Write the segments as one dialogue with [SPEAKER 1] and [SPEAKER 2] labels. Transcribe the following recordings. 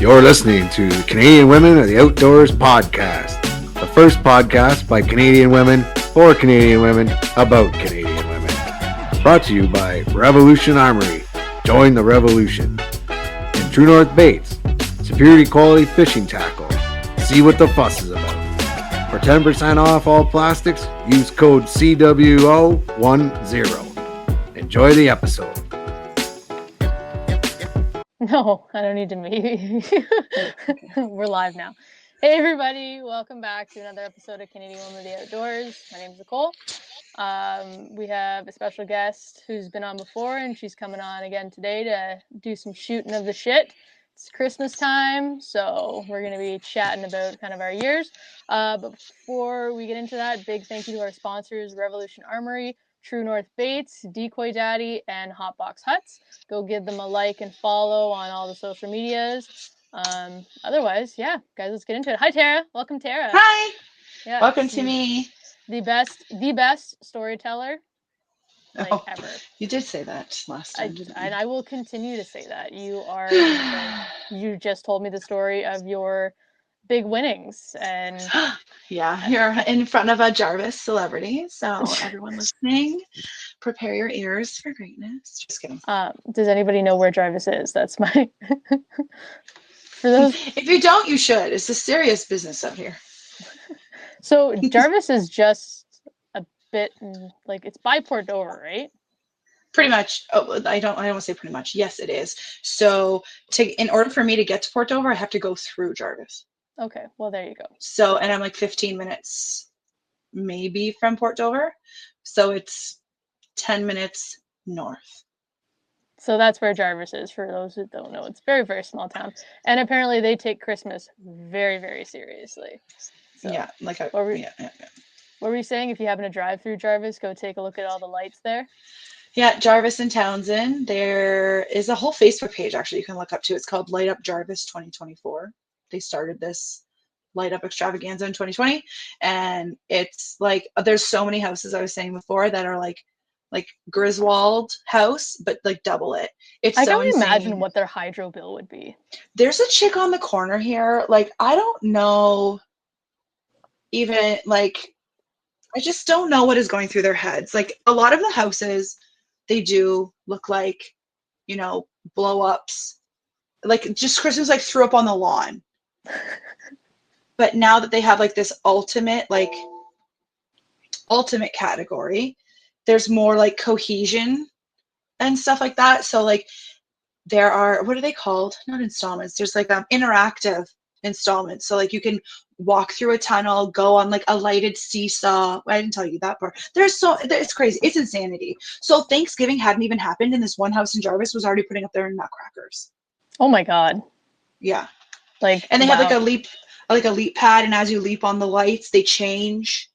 [SPEAKER 1] You're listening to Canadian Women of the Outdoors podcast, the first podcast by Canadian women for Canadian women about Canadian women. Brought to you by Revolution Armory. Join the revolution. And True North Baits, superior quality fishing tackle. See what the fuss is about. For 10% off all plastics, use code CWO10. Enjoy the episode.
[SPEAKER 2] No, I don't need to be. We're live now. Hey, everybody. Welcome back to another episode of Canadian Women of the Outdoors. My name is Nicole. We have a special guest who's been on before, and she's coming on again today to do some shooting of the shit. It's Christmas time, so we're going to be chatting about kind of our years. But before we get into that, big thank you to our sponsors, Revolution Armory, True North Baits, Decoy Daddy, and Hotbox Huts. Go give them a like and follow on all the social medias. Otherwise, yeah, guys, let's get into it. Hi, Tara. Welcome, Tara.
[SPEAKER 3] Hi.
[SPEAKER 2] Yeah,
[SPEAKER 3] welcome to me.
[SPEAKER 2] The best storyteller ever.
[SPEAKER 3] You did say that last time, didn't you?
[SPEAKER 2] And I will continue to say that. You are you just told me the story of your big winnings, and
[SPEAKER 3] yeah, you're in front of a Jarvis celebrity, so everyone listening, prepare your ears for greatness. Just kidding.
[SPEAKER 2] Does anybody know where Jarvis is? That's my for those.
[SPEAKER 3] If you don't, you should. It's a serious business out here.
[SPEAKER 2] So Jarvis is just a bit like it's by Port Dover, right?
[SPEAKER 3] Pretty much. Oh, I don't want to say pretty much. Yes, it is. So in order for me to get to Port Dover, I have to go through Jarvis.
[SPEAKER 2] Okay, well, there you go.
[SPEAKER 3] So, and I'm like 15 minutes maybe from Port Dover. So it's 10 minutes north.
[SPEAKER 2] So that's where Jarvis is, for those who don't know. It's a very, very small town. And apparently they take Christmas very, very seriously. So,
[SPEAKER 3] yeah, like
[SPEAKER 2] what were you saying? If you happen to drive through Jarvis, go take a look at all the lights there.
[SPEAKER 3] Yeah, Jarvis and Townsend. There is a whole Facebook page actually you can look up to. It's called Light Up Jarvis 2024. They started this Light Up extravaganza in 2020, and it's like there's so many houses I was saying before that are like Griswold house, but like double it. It's I
[SPEAKER 2] don't imagine what their hydro bill would be.
[SPEAKER 3] There's a chick on the corner here. Like I don't know, even like I just don't know what is going through their heads. Like a lot of the houses, they do look like, you know, blow ups. Like just Christmas like threw up on the lawn. But now that they have like this ultimate category, there's more like cohesion and stuff like that. So like there are, what are they called? Not installments. There's like interactive installments. So like you can walk through a tunnel, go on like a lighted seesaw. I didn't tell you that part. It's crazy. It's insanity. So Thanksgiving hadn't even happened, and this one house in Jarvis was already putting up their nutcrackers.
[SPEAKER 2] Oh my God.
[SPEAKER 3] Yeah. And they have like a leap pad, and as you leap on the lights, they change.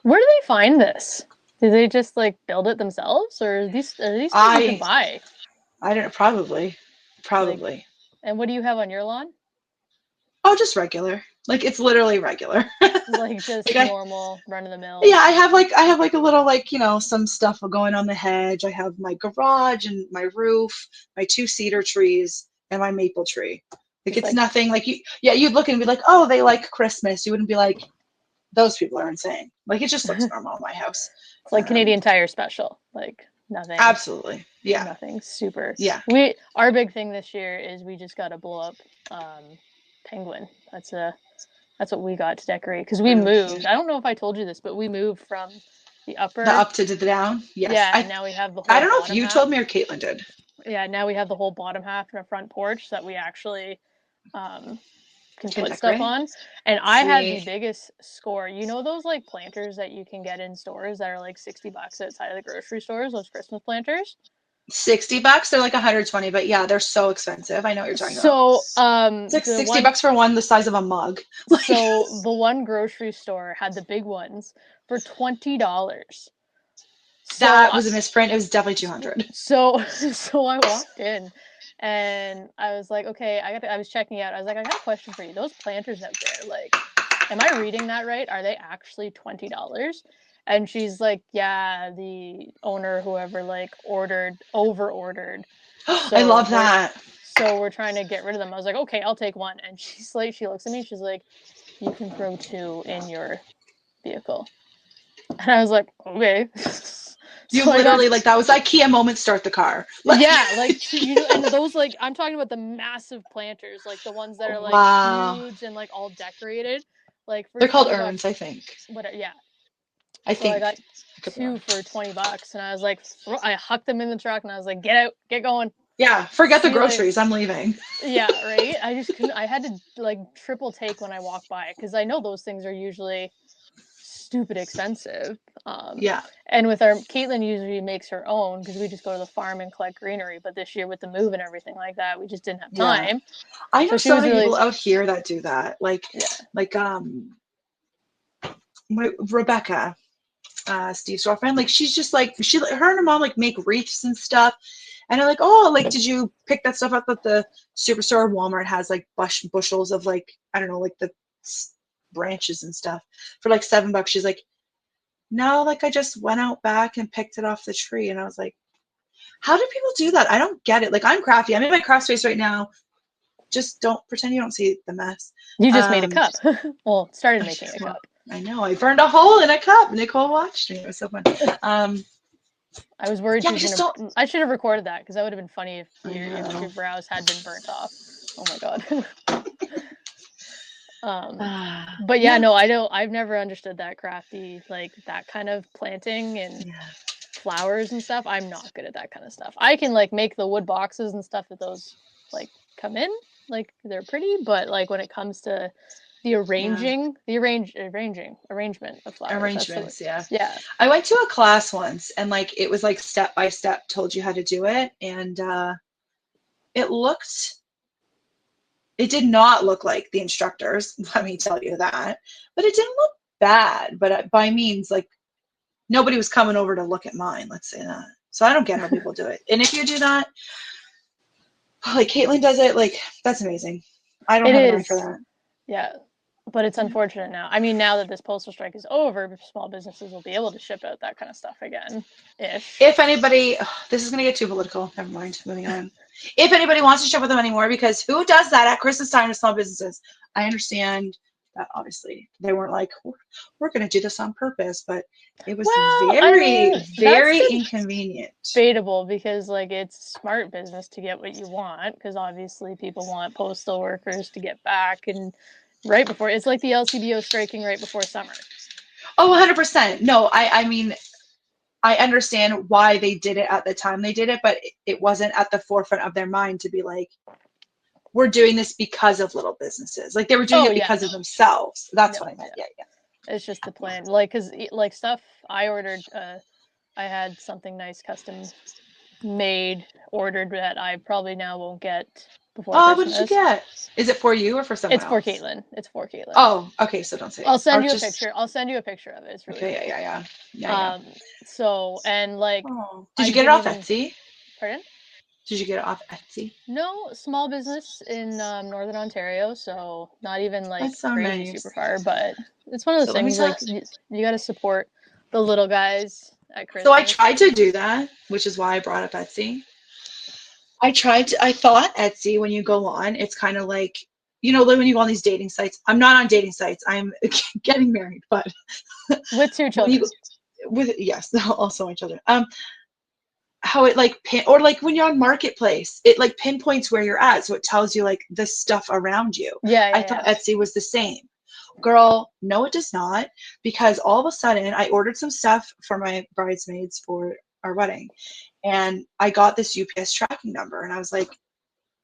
[SPEAKER 2] Where do they find this? Do they just like build it themselves, or are these things you can buy?
[SPEAKER 3] I don't know. Probably.
[SPEAKER 2] Like, and what do you have on your lawn?
[SPEAKER 3] Oh, just regular. Like it's literally regular.
[SPEAKER 2] Like just like normal run of the mill.
[SPEAKER 3] Yeah, I have like a little like, you know, some stuff going on the hedge. I have my garage and my roof, my 2 cedar trees, and my maple tree. Like it's nothing like you'd look and be like, oh, they like Christmas. You wouldn't be like, those people are insane. Like it just looks normal in my house.
[SPEAKER 2] It's like Canadian Tire special. Like nothing.
[SPEAKER 3] Absolutely. Yeah.
[SPEAKER 2] Nothing super.
[SPEAKER 3] Yeah.
[SPEAKER 2] Our big thing this year is we just got to blow up penguin. That's what we got to decorate because we moved. I don't know if I told you this, but we moved from the up to
[SPEAKER 3] the down. Yes.
[SPEAKER 2] Yeah. And now we have the whole.
[SPEAKER 3] I don't know if you told me or Caitlin did.
[SPEAKER 2] Yeah. Now we have the whole bottom half and a front porch that we actually can put stuff on. And I had the biggest score. You know those like planters that you can get in stores that are like $60 outside of the grocery stores? Those Christmas planters.
[SPEAKER 3] $60? They're like 120, but yeah, they're so expensive. I know what you're talking
[SPEAKER 2] about.
[SPEAKER 3] So, $60 for one the size of a mug.
[SPEAKER 2] So the one grocery store had the big ones for $20.
[SPEAKER 3] That was a misprint. It was definitely $200.
[SPEAKER 2] So I walked in and I was like, okay, I was checking out. I was like, I got a question for you. Those planters out there, like, am I reading that right? Are they actually $20? And she's like, yeah, the owner, whoever, like, over ordered.
[SPEAKER 3] I love that.
[SPEAKER 2] so we're trying to get rid of them. I was like, okay, I'll take one. And she's like, she looks at me, she's like, you can throw 2 in your vehicle. And I was like, okay.
[SPEAKER 3] You
[SPEAKER 2] So
[SPEAKER 3] literally, like, that was IKEA moment, start the car.
[SPEAKER 2] Yeah, like, and those, like, I'm talking about the massive planters, like the ones that are like huge and like all decorated. Like for
[SPEAKER 3] they're called
[SPEAKER 2] $20,
[SPEAKER 3] urns, I think.
[SPEAKER 2] Whatever, yeah.
[SPEAKER 3] I
[SPEAKER 2] So I
[SPEAKER 3] think.
[SPEAKER 2] got 2 for $20, and I was like, I hucked them in the truck, and I was like, get out, get going.
[SPEAKER 3] Yeah, forget the
[SPEAKER 2] See you later.
[SPEAKER 3] groceries. I'm leaving.
[SPEAKER 2] Yeah, right. I just couldn't. I had to like triple take when I walk by because I know those things are usually stupid expensive.
[SPEAKER 3] Yeah.
[SPEAKER 2] And with our Caitlin usually makes her own because we just go to the farm and collect greenery. But this year with the move and everything like that, we just didn't have time.
[SPEAKER 3] I know so many
[SPEAKER 2] really...
[SPEAKER 3] people out here that do that. Like, Rebecca, Steve's girlfriend. Like, she's just like her and her mom like make wreaths and stuff. And they're like, oh, like, did you pick that stuff up at the Superstore? Walmart has like bushels of like, I don't know, like the branches and stuff for like $7. She's like, no, like I just went out back and picked it off the tree. And I was like, how do people do that? I don't get it. Like, I'm crafty. I'm in my craft space right now. Just don't pretend you don't see the mess.
[SPEAKER 2] You just made a cup. Well, started making a cup.
[SPEAKER 3] I know. I burned a hole in a cup. Nicole watched me. It was so fun.
[SPEAKER 2] I was worried
[SPEAKER 3] I
[SPEAKER 2] should have recorded that because that would have been funny if your brows had been burnt off. Oh my god. But yeah, no, I've never understood that crafty, like that kind of planting and flowers and stuff. I'm not good at that kind of stuff. I can like make the wood boxes and stuff that those like come in, like they're pretty, but like when it comes to the arrangement of flowers.
[SPEAKER 3] Arrangements,
[SPEAKER 2] yeah.
[SPEAKER 3] I went to a class once and like it was like step by step told you how to do it, and it did not look like the instructors, let me tell you that, but it didn't look bad. But by means, like, nobody was coming over to look at mine, let's say that. So I don't get how people do it. And if you do that, like Caitlin does it, like, that's amazing. I don't have an eye for that.
[SPEAKER 2] Yeah, but it's unfortunate now. I mean, now that this postal strike is over, small businesses will be able to ship out that kind of stuff again.
[SPEAKER 3] If anybody, this is going to get too political. Never mind. Moving on. If anybody wants to ship with them anymore, because who does that at Christmas time to small businesses? I understand that obviously they weren't like, we're going to do this on purpose, but it was very inconvenient.
[SPEAKER 2] Debatable, because like it's smart business to get what you want, because obviously people want postal workers to get back, and right before, it's like the LCBO striking right before summer.
[SPEAKER 3] Oh, 100%. No, I mean, I understand why they did it at the time they did it, but it wasn't at the forefront of their mind to be like, we're doing this because of little businesses. Like, they were doing it because of themselves. That's what I meant. Yeah.
[SPEAKER 2] It's just the plan. Like, because like stuff I ordered, I had something nice custom made ordered that I probably now won't get before Christmas.
[SPEAKER 3] What did you get? Is it for you or for someone else?
[SPEAKER 2] It's for Caitlin.
[SPEAKER 3] Oh, okay. So don't say it.
[SPEAKER 2] I'll send you a picture. I'll send you a picture of it. It's really
[SPEAKER 3] okay. Yeah.
[SPEAKER 2] So, and like,
[SPEAKER 3] did you get it off Etsy?
[SPEAKER 2] Pardon?
[SPEAKER 3] Did you get it off Etsy?
[SPEAKER 2] No, small business in Northern Ontario, so not even like
[SPEAKER 3] so
[SPEAKER 2] crazy
[SPEAKER 3] nice.
[SPEAKER 2] super far, but it's one of those things like you got to support the little guys at Christmas.
[SPEAKER 3] So I tried to do that, which is why I brought up Etsy. I thought Etsy, when you go on, it's kind of like, you know, when you go on these dating sites. I'm not on dating sites. I'm getting married, but
[SPEAKER 2] with 2 children.
[SPEAKER 3] Yes, also my children. How it like or like when you're on Marketplace, it like pinpoints where you're at, so it tells you like the stuff around you. I thought Etsy was the same. Girl, no, it does not, because all of a sudden I ordered some stuff for my bridesmaids for our wedding, and I got this UPS tracking number, and I was like,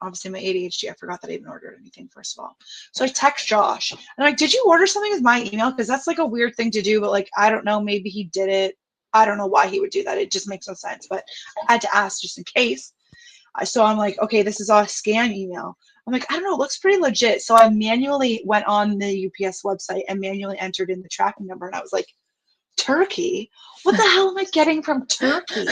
[SPEAKER 3] obviously my ADHD, I forgot that I even ordered anything, first of all. So I text Josh, and I'm like, did you order something with my email? Because that's like a weird thing to do, but like, I don't know, maybe he did it. I don't know why he would do that. It just makes no sense, but I had to ask just in case. So I'm like, okay, this is a scam email. I'm like, I don't know, it looks pretty legit. So I manually went on the UPS website and manually entered in the tracking number, and I was like, Turkey? What the hell am I getting from Turkey? And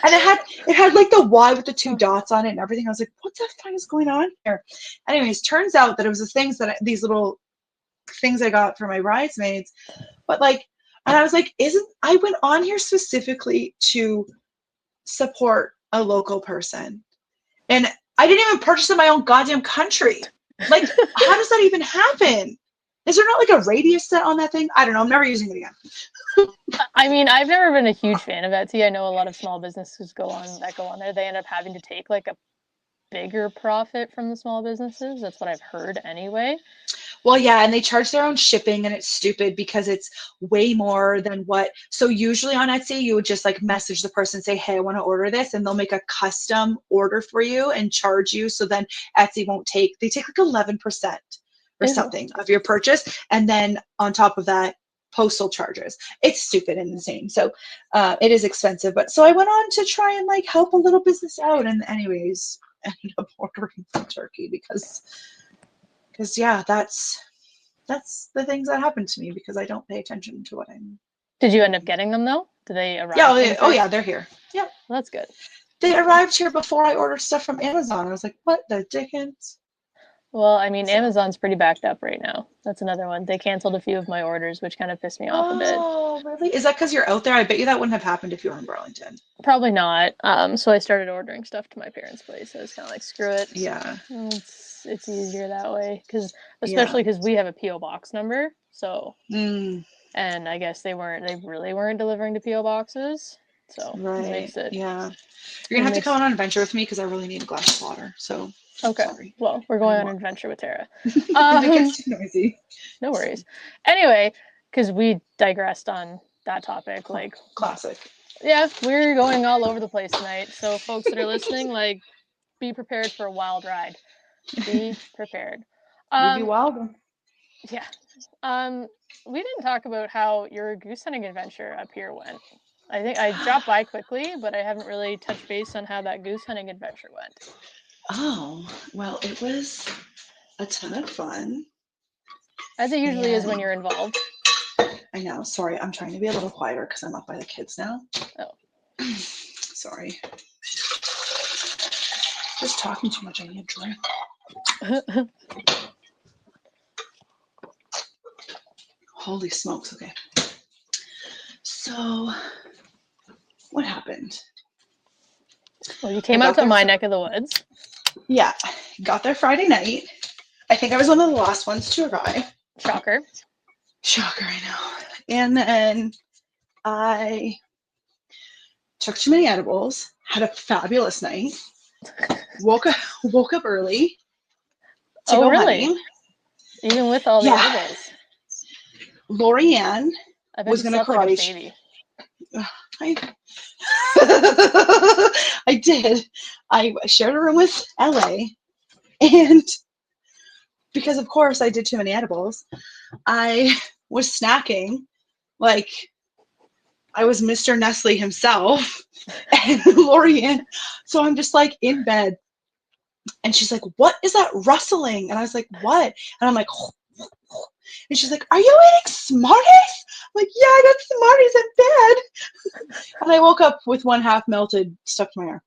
[SPEAKER 3] it had like the Y with the 2 dots on it and everything. I was like, what the fuck is going on here? Anyways, turns out that it was these little things I got for my bridesmaids. But like, and I was like, I went on here specifically to support a local person. And I didn't even purchase in my own goddamn country. Like, how does that even happen? Is there not like a radius set on that thing? I don't know. I'm never using it again.
[SPEAKER 2] I mean, I've never been a huge fan of Etsy. I know a lot of small businesses go on there. They end up having to take like a bigger profit from the small businesses. That's what I've heard anyway.
[SPEAKER 3] Well, yeah, and they charge their own shipping, and it's stupid because it's way more than what. So usually on Etsy, you would just like message the person, say, hey, I want to order this, and they'll make a custom order for you and charge you. So then Etsy won't take, they take like 11% or something of your purchase. And then on top of that, postal charges. It's stupid and insane. So it is expensive. But so I went on to try and like help a little business out. And anyways, ended up ordering from Turkey because yeah, that's the things that happen to me because I don't pay attention to what I'm.
[SPEAKER 2] Did you end up getting them though? Did they arrive?
[SPEAKER 3] Yeah. Oh yeah, they're here. Yeah.
[SPEAKER 2] Well, that's good.
[SPEAKER 3] They arrived here before I ordered stuff from Amazon. I was like, what the dickens?
[SPEAKER 2] Well, I mean, Amazon's pretty backed up right now. That's another one. They canceled a few of my orders, which kind of pissed me off a bit.
[SPEAKER 3] Oh, really? Is that because you're out there? I bet you that wouldn't have happened if you were in Burlington.
[SPEAKER 2] Probably not. So I started ordering stuff to my parents' place. I was kind of like, screw it.
[SPEAKER 3] Yeah.
[SPEAKER 2] It's easier that way, especially because we have a PO box number. So, and I guess they really weren't delivering to PO boxes. So it makes it.
[SPEAKER 3] Yeah. You're gonna have to come on an adventure with me because I really need a glass of water. So.
[SPEAKER 2] Okay.
[SPEAKER 3] Sorry.
[SPEAKER 2] Well, we're going on an adventure with Tara.
[SPEAKER 3] It gets too noisy.
[SPEAKER 2] No worries. Anyway, because we digressed on that topic, like
[SPEAKER 3] classic.
[SPEAKER 2] Yeah, we're going all over the place tonight. So folks that are listening, like, be prepared for a wild ride. Be prepared.
[SPEAKER 3] You'll be wild.
[SPEAKER 2] Yeah. We didn't talk about how your goose hunting adventure up here went. I think I dropped by quickly, but I haven't really touched base on how that goose hunting adventure went.
[SPEAKER 3] Oh, well, it was a ton of fun.
[SPEAKER 2] As it usually is when you're involved.
[SPEAKER 3] I know. Sorry, I'm trying to be a little quieter because I'm up by the kids now.
[SPEAKER 2] Oh.
[SPEAKER 3] Sorry. Just talking too much. I need a drink. Holy smokes. Okay. So, what happened?
[SPEAKER 2] Well, you came out to my neck of the woods.
[SPEAKER 3] Yeah. Got there Friday night. I think I was one of the last ones to arrive.
[SPEAKER 2] Shocker,
[SPEAKER 3] I know. And then I took too many edibles, had a fabulous night, woke up early to go hunting.
[SPEAKER 2] Even with all the edibles?
[SPEAKER 3] Lorianne was going to karate. I did. I shared a room with LA, and because of course I did too many edibles, I was snacking like I was Mr. Nestle himself, and Lorianne. So I'm just like in bed, and she's like, "What is that rustling?" And I was like, "What?" And I'm like, and she's like, "Are you eating Smarties?" I'm like, "Yeah, I got Smarties in bed." And I woke up with one half melted stuck to my arm.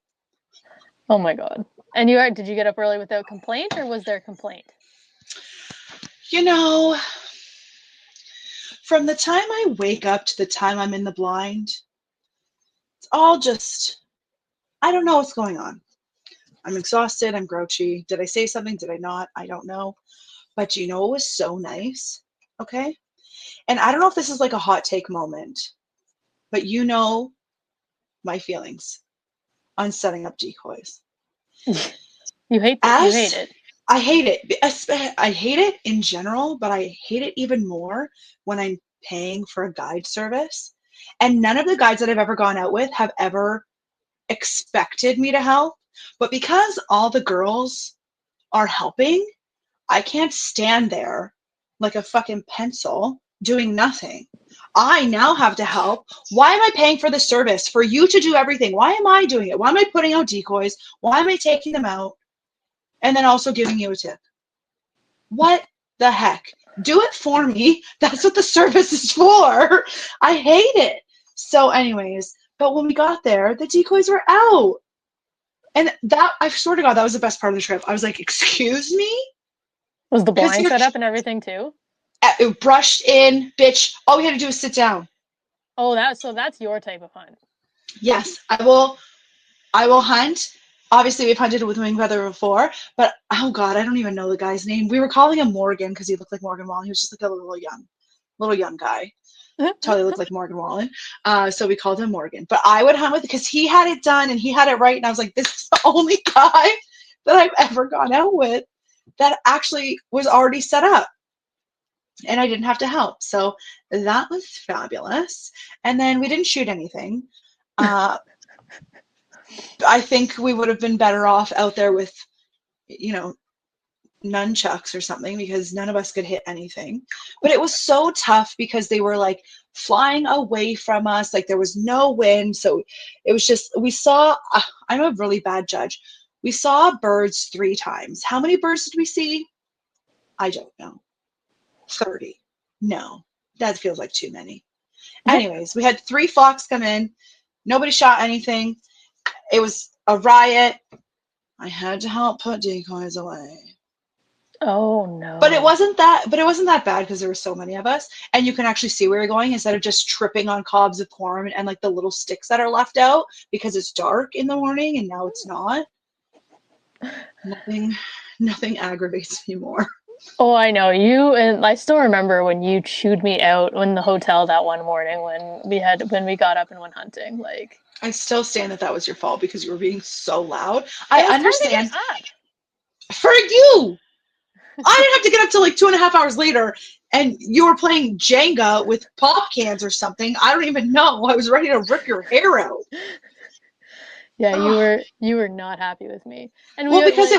[SPEAKER 2] Oh my God. And did you get up early without complaint, or was there a complaint?
[SPEAKER 3] You know, from the time I wake up to the time I'm in the blind, it's all just, I don't know what's going on. I'm exhausted. I'm grouchy. Did I say something? Did I not? I don't know. But you know, it was so nice. Okay. And I don't know if this is like a hot take moment, but you know my feelings on setting up decoys.
[SPEAKER 2] You hate it.
[SPEAKER 3] I hate it. I hate it in general, but I hate it even more when I'm paying for a guide service. And none of the guides that I've ever gone out with have ever expected me to help. But because all the girls are helping, I can't stand there like a fucking pencil doing nothing. I now have to help. Why am I paying for the service? For you to do everything. Why am I doing it? Why am I putting out decoys? Why am I taking them out? And then also giving you a tip. What the heck? Do it for me. That's what the service is for. I hate it. So anyways, but when we got there, the decoys were out. And that, I swear to God, that was the best part of the trip. I was like, excuse me?
[SPEAKER 2] Was the blind set up and everything too?
[SPEAKER 3] It brushed in, bitch. All we had to do was sit down.
[SPEAKER 2] Oh, so that's your type of hunt.
[SPEAKER 3] Yes, I will hunt obviously we've hunted with wing feather before, but oh god, I don't even know the guy's name. We were calling him Morgan because he looked like Morgan Wallen. He was just like a little young guy. Totally looked like Morgan Wallen. So we called him Morgan. But I would hunt with, because he had it done and he had it right, and I was like, this is the only guy that I've ever gone out with that actually was already set up, and I didn't have to help. So that was fabulous. And then we didn't shoot anything. I think we would have been better off out there with, nunchucks or something, because none of us could hit anything. But it was so tough because they were like flying away from us. Like there was no wind. So it was just, we saw, I'm a really bad judge. We saw birds 3 times. How many birds did we see? I don't know. 30. No, that feels like too many. Anyways, we had 3 flocks come in. Nobody shot anything. It was a riot. I had to help put decoys away.
[SPEAKER 2] Oh no.
[SPEAKER 3] But it wasn't that bad because there were so many of us, and you can actually see where you're going instead of just tripping on cobs of corn and like the little sticks that are left out because it's dark in the morning and now it's not. Nothing aggravates me more.
[SPEAKER 2] Oh, I know you, and I still remember when you chewed me out in the hotel that one morning when we got up and went hunting. Like,
[SPEAKER 3] I still stand that was your fault because you were being so loud. I understand.
[SPEAKER 2] Time to get up.
[SPEAKER 3] For you, I didn't have to get up till like 2.5 hours later, and you were playing Jenga with pop cans or something. I don't even know. I was ready to rip your hair out.
[SPEAKER 2] Yeah, you were not happy with me. And
[SPEAKER 3] because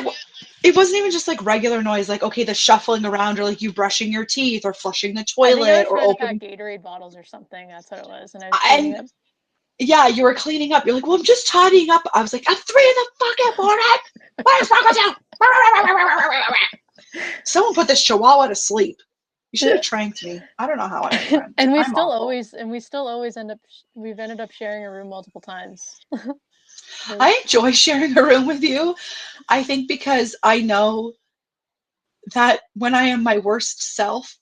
[SPEAKER 3] it wasn't even just like regular noise, like okay, the shuffling around or like you brushing your teeth or flushing the toilet
[SPEAKER 2] I think I was
[SPEAKER 3] or
[SPEAKER 2] trying
[SPEAKER 3] opening
[SPEAKER 2] to pack Gatorade bottles or something. That's what it was, and I was cleaning up.
[SPEAKER 3] Yeah, you were cleaning up. You're like, well, I'm just tidying up. I was like, at 3 in the fucking morning. What is wrong with you? Someone put this chihuahua to sleep. You should have tranked me. I don't know how I'm friends.
[SPEAKER 2] And we still always we've ended up sharing a room multiple times.
[SPEAKER 3] I enjoy sharing a room with you. I think because I know that when I am my worst self,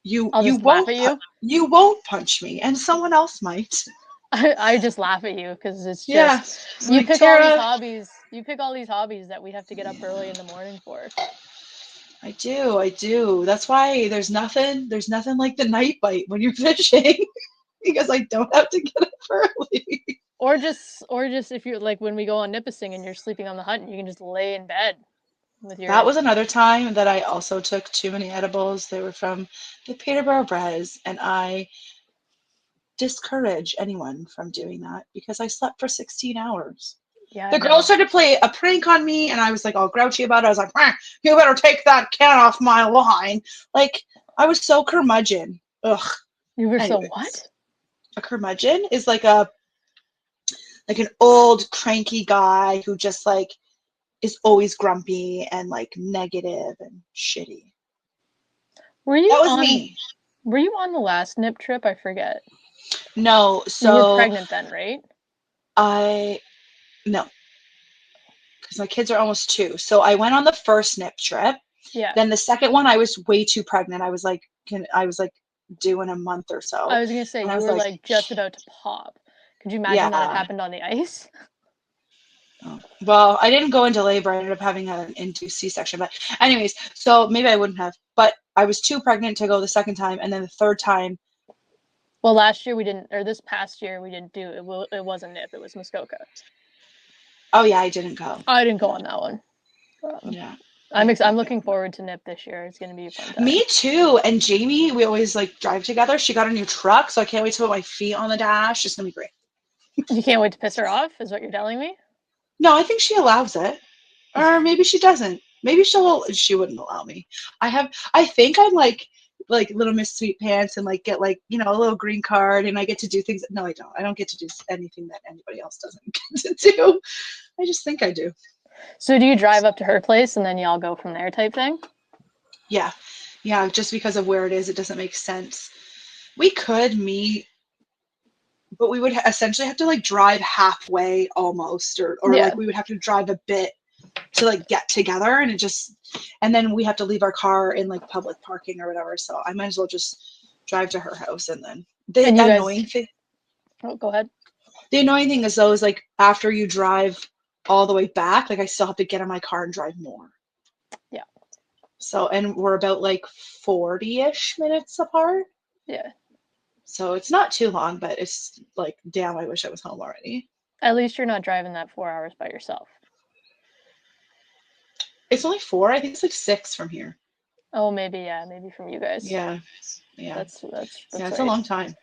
[SPEAKER 3] you won't punch me, and someone else might.
[SPEAKER 2] I just laugh at you because it's just you pick all these hobbies. You pick all these hobbies that we have to get up early in the morning for.
[SPEAKER 3] I do. That's why there's nothing like the night bite when you're fishing because I don't have to get up early.
[SPEAKER 2] Or just if you're like when we go on nippusing and you're sleeping on the hut and you can just lay in bed with your.
[SPEAKER 3] That was another time that I also took too many edibles. They were from the Peterborough Brez, and I discourage anyone from doing that because I slept for 16 hours. Yeah, the girls tried to play a prank on me, and I was like all grouchy about it. I was like, you better take that can off my line. Like, I was so curmudgeon. Ugh.
[SPEAKER 2] You were so what?
[SPEAKER 3] A curmudgeon is like an old cranky guy who just like is always grumpy and like negative and shitty. That was me.
[SPEAKER 2] Were you on the last nip trip? I forget.
[SPEAKER 3] No, so
[SPEAKER 2] you were pregnant then, right?
[SPEAKER 3] No, because my kids are almost 2. So I went on the first nip trip.
[SPEAKER 2] Yeah.
[SPEAKER 3] Then the second one, I was way too pregnant. I was like due in a month or so.
[SPEAKER 2] I was gonna say you were like just about to pop. Could you imagine that it happened on the ice?
[SPEAKER 3] Oh. Well, I didn't go into labor. I ended up having an induced C-section. But anyways, so maybe I wouldn't have. But I was too pregnant to go the second time, and then the third time.
[SPEAKER 2] Well, last year we didn't, or this past year we didn't do it. It wasn't nip. It was Muskoka.
[SPEAKER 3] Oh yeah, I didn't go.
[SPEAKER 2] I didn't go on that one.
[SPEAKER 3] Yeah.
[SPEAKER 2] I'm looking forward to nip this year. It's gonna be a fun time.
[SPEAKER 3] Me too. And Jamie, we always like drive together. She got a new truck, so I can't wait to put my feet on the dash. It's gonna be great.
[SPEAKER 2] You can't wait to piss her off, is what you're telling me?
[SPEAKER 3] No, I think she allows it. Or maybe she doesn't. Maybe she wouldn't allow me. I think I'm like Little Miss Sweet Pants and like get like, a little green card and I get to do things. No, I don't. I don't get to do anything that anybody else doesn't get to do. I just think I do.
[SPEAKER 2] So do you drive up to her place and then y'all go from there type thing?
[SPEAKER 3] Yeah. Yeah, just because of where it is, it doesn't make sense. We could meet, but we would essentially have to like drive halfway almost, or like we would have to drive a bit to like get together, and then we have to leave our car in like public parking or whatever. So I might as well just drive to her house, and then the annoying thing.
[SPEAKER 2] Oh, go ahead.
[SPEAKER 3] The annoying thing is though is like after you drive all the way back, like I still have to get in my car and drive more.
[SPEAKER 2] Yeah.
[SPEAKER 3] So, and we're about like 40-ish minutes apart.
[SPEAKER 2] Yeah.
[SPEAKER 3] So it's not too long, but it's like, damn, I wish I was home already.
[SPEAKER 2] At least you're not driving that 4 hours by yourself.
[SPEAKER 3] It's only 4. I think it's like 6 from here.
[SPEAKER 2] Oh, maybe, yeah. Maybe from you guys.
[SPEAKER 3] Yeah. Yeah.
[SPEAKER 2] That's
[SPEAKER 3] Yeah, it's
[SPEAKER 2] right.
[SPEAKER 3] a long time.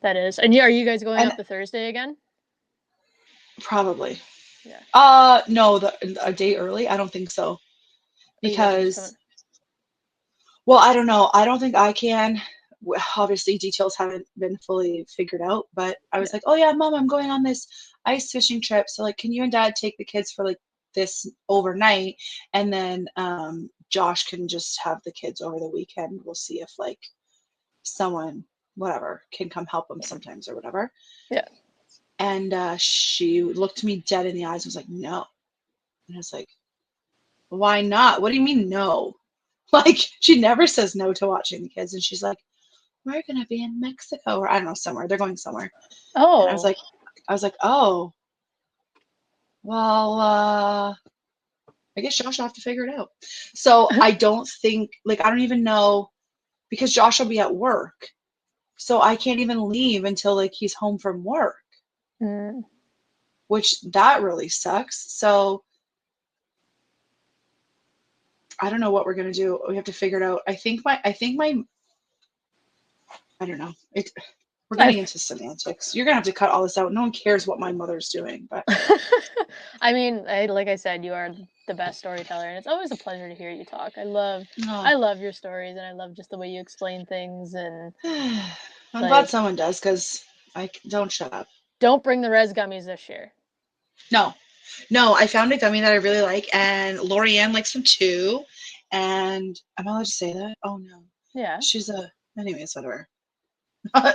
[SPEAKER 2] That is. And are you guys going up the Thursday again?
[SPEAKER 3] Probably.
[SPEAKER 2] Yeah.
[SPEAKER 3] No, a day early? I don't think so. Because, well, I don't know. I don't think I can. Obviously, details haven't been fully figured out, but I was like, oh yeah, Mom, I'm going on this ice fishing trip. So like, can you and Dad take the kids for like this overnight? And then Josh can just have the kids over the weekend. We'll see if like someone, whatever, can come help them sometimes or whatever.
[SPEAKER 2] Yeah.
[SPEAKER 3] And she looked me dead in the eyes and was like, no. And I was like, why not? What do you mean no? Like, she never says no to watching the kids. And she's like, we're going to be in Mexico, or I don't know, somewhere. They're going somewhere.
[SPEAKER 2] Oh.
[SPEAKER 3] And I was like, oh, well, I guess Josh will have to figure it out. So I don't think, like, I don't even know, because Josh will be at work. So I can't even leave until, like, he's home from work. Which, that really sucks. So I don't know what we're going to do. We have to figure it out. I think my, I don't know. We're getting into semantics. You're going to have to cut all this out. No one cares what my mother's doing. But
[SPEAKER 2] I mean, like I said, you are the best storyteller, and it's always a pleasure to hear you talk. I love your stories, and I love just the way you explain things. And
[SPEAKER 3] I'm glad someone does, because I don't shut up.
[SPEAKER 2] Don't bring the res gummies this year.
[SPEAKER 3] No, I found a gummy that I really like, and Lorianne likes them too. And am I allowed to say that? Oh no.
[SPEAKER 2] Yeah.
[SPEAKER 3] Anyways, whatever.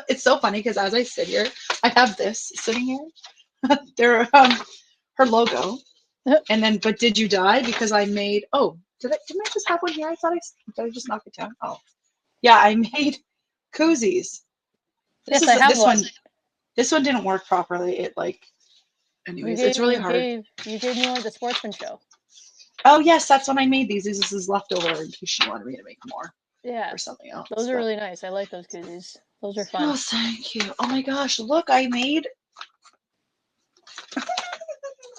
[SPEAKER 3] It's so funny because as I sit here, I have this sitting here. They're her logo. And then, but did you die? Because I made, didn't I just have one here? Did I just knock it down? Oh. Yeah, I made koozies.
[SPEAKER 2] Yes, I have one.
[SPEAKER 3] This one didn't work properly. Anyways, it's really hard.
[SPEAKER 2] You gave me one at the sportsman show.
[SPEAKER 3] Oh yes, that's when I made these. This is leftover in case she wanted me to make more.
[SPEAKER 2] Yeah.
[SPEAKER 3] Or something else.
[SPEAKER 2] Those are really nice. I like those koozies. Those are fun.
[SPEAKER 3] Oh, thank you. Oh my gosh, look, I made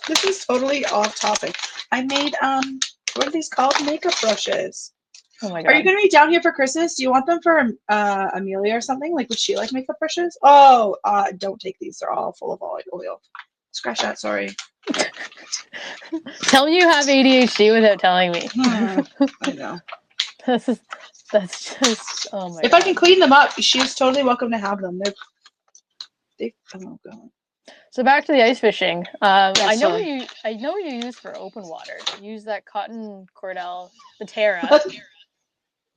[SPEAKER 3] this is totally off topic. I made what are these called? Makeup brushes.
[SPEAKER 2] Oh my god.
[SPEAKER 3] Are you gonna be down here for Christmas? Do you want them for Amelia or something? Like, would she like makeup brushes? Oh, don't take these. They're all full of oil. Scratch that, sorry.
[SPEAKER 2] Tell me you have ADHD without telling me.
[SPEAKER 3] I know.
[SPEAKER 2] That's just, oh my god.
[SPEAKER 3] If I can clean them up, she's totally welcome to have them. Oh god.
[SPEAKER 2] So back to the ice fishing. I know what you use for open water. You use that cotton cordell, the Terra.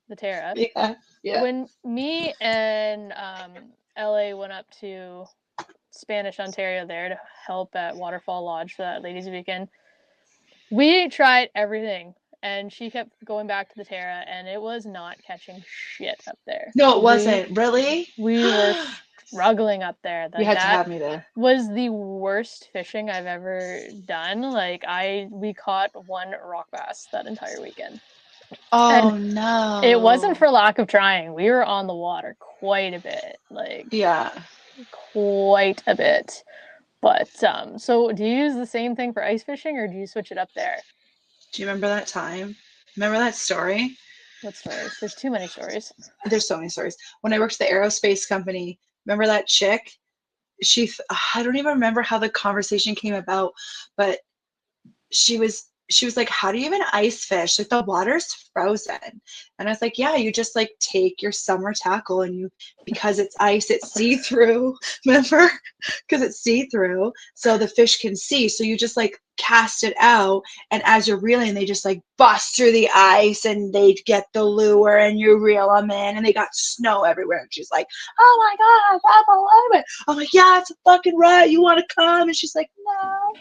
[SPEAKER 2] The Terra.
[SPEAKER 3] Yeah.
[SPEAKER 2] When me and LA went up to Spanish Ontario there to help at Waterfall Lodge for that ladies' weekend, we tried everything, and she kept going back to the Terra, and it was not catching shit up there.
[SPEAKER 3] No, it wasn't. Really?
[SPEAKER 2] We were struggling up there.
[SPEAKER 3] You had to have me there.
[SPEAKER 2] Was the worst fishing I've ever done. Like, we caught one rock bass that entire weekend.
[SPEAKER 3] Oh, and no.
[SPEAKER 2] It wasn't for lack of trying. We were on the water quite a bit. Quite a bit. But, so do you use the same thing for ice fishing, or do you switch it up there?
[SPEAKER 3] Do you remember that time? Remember that story?
[SPEAKER 2] What stories? There's too many stories. There's
[SPEAKER 3] so many stories. When I worked at the aerospace company, remember that chick? I don't even remember how the conversation came about, but she was like, how do you even ice fish? Like, the water's frozen. And I was like, yeah, you just like take your summer tackle and because it's ice, it's see-through, remember? Because it's see-through, so the fish can see. So you just like cast it out, and as you're reeling, they just like bust through the ice and they get the lure and you reel them in, and they got snow everywhere. And she's like, oh my God, I can't believe it. I'm like, yeah, it's a fucking right. You want to come? And she's like, no.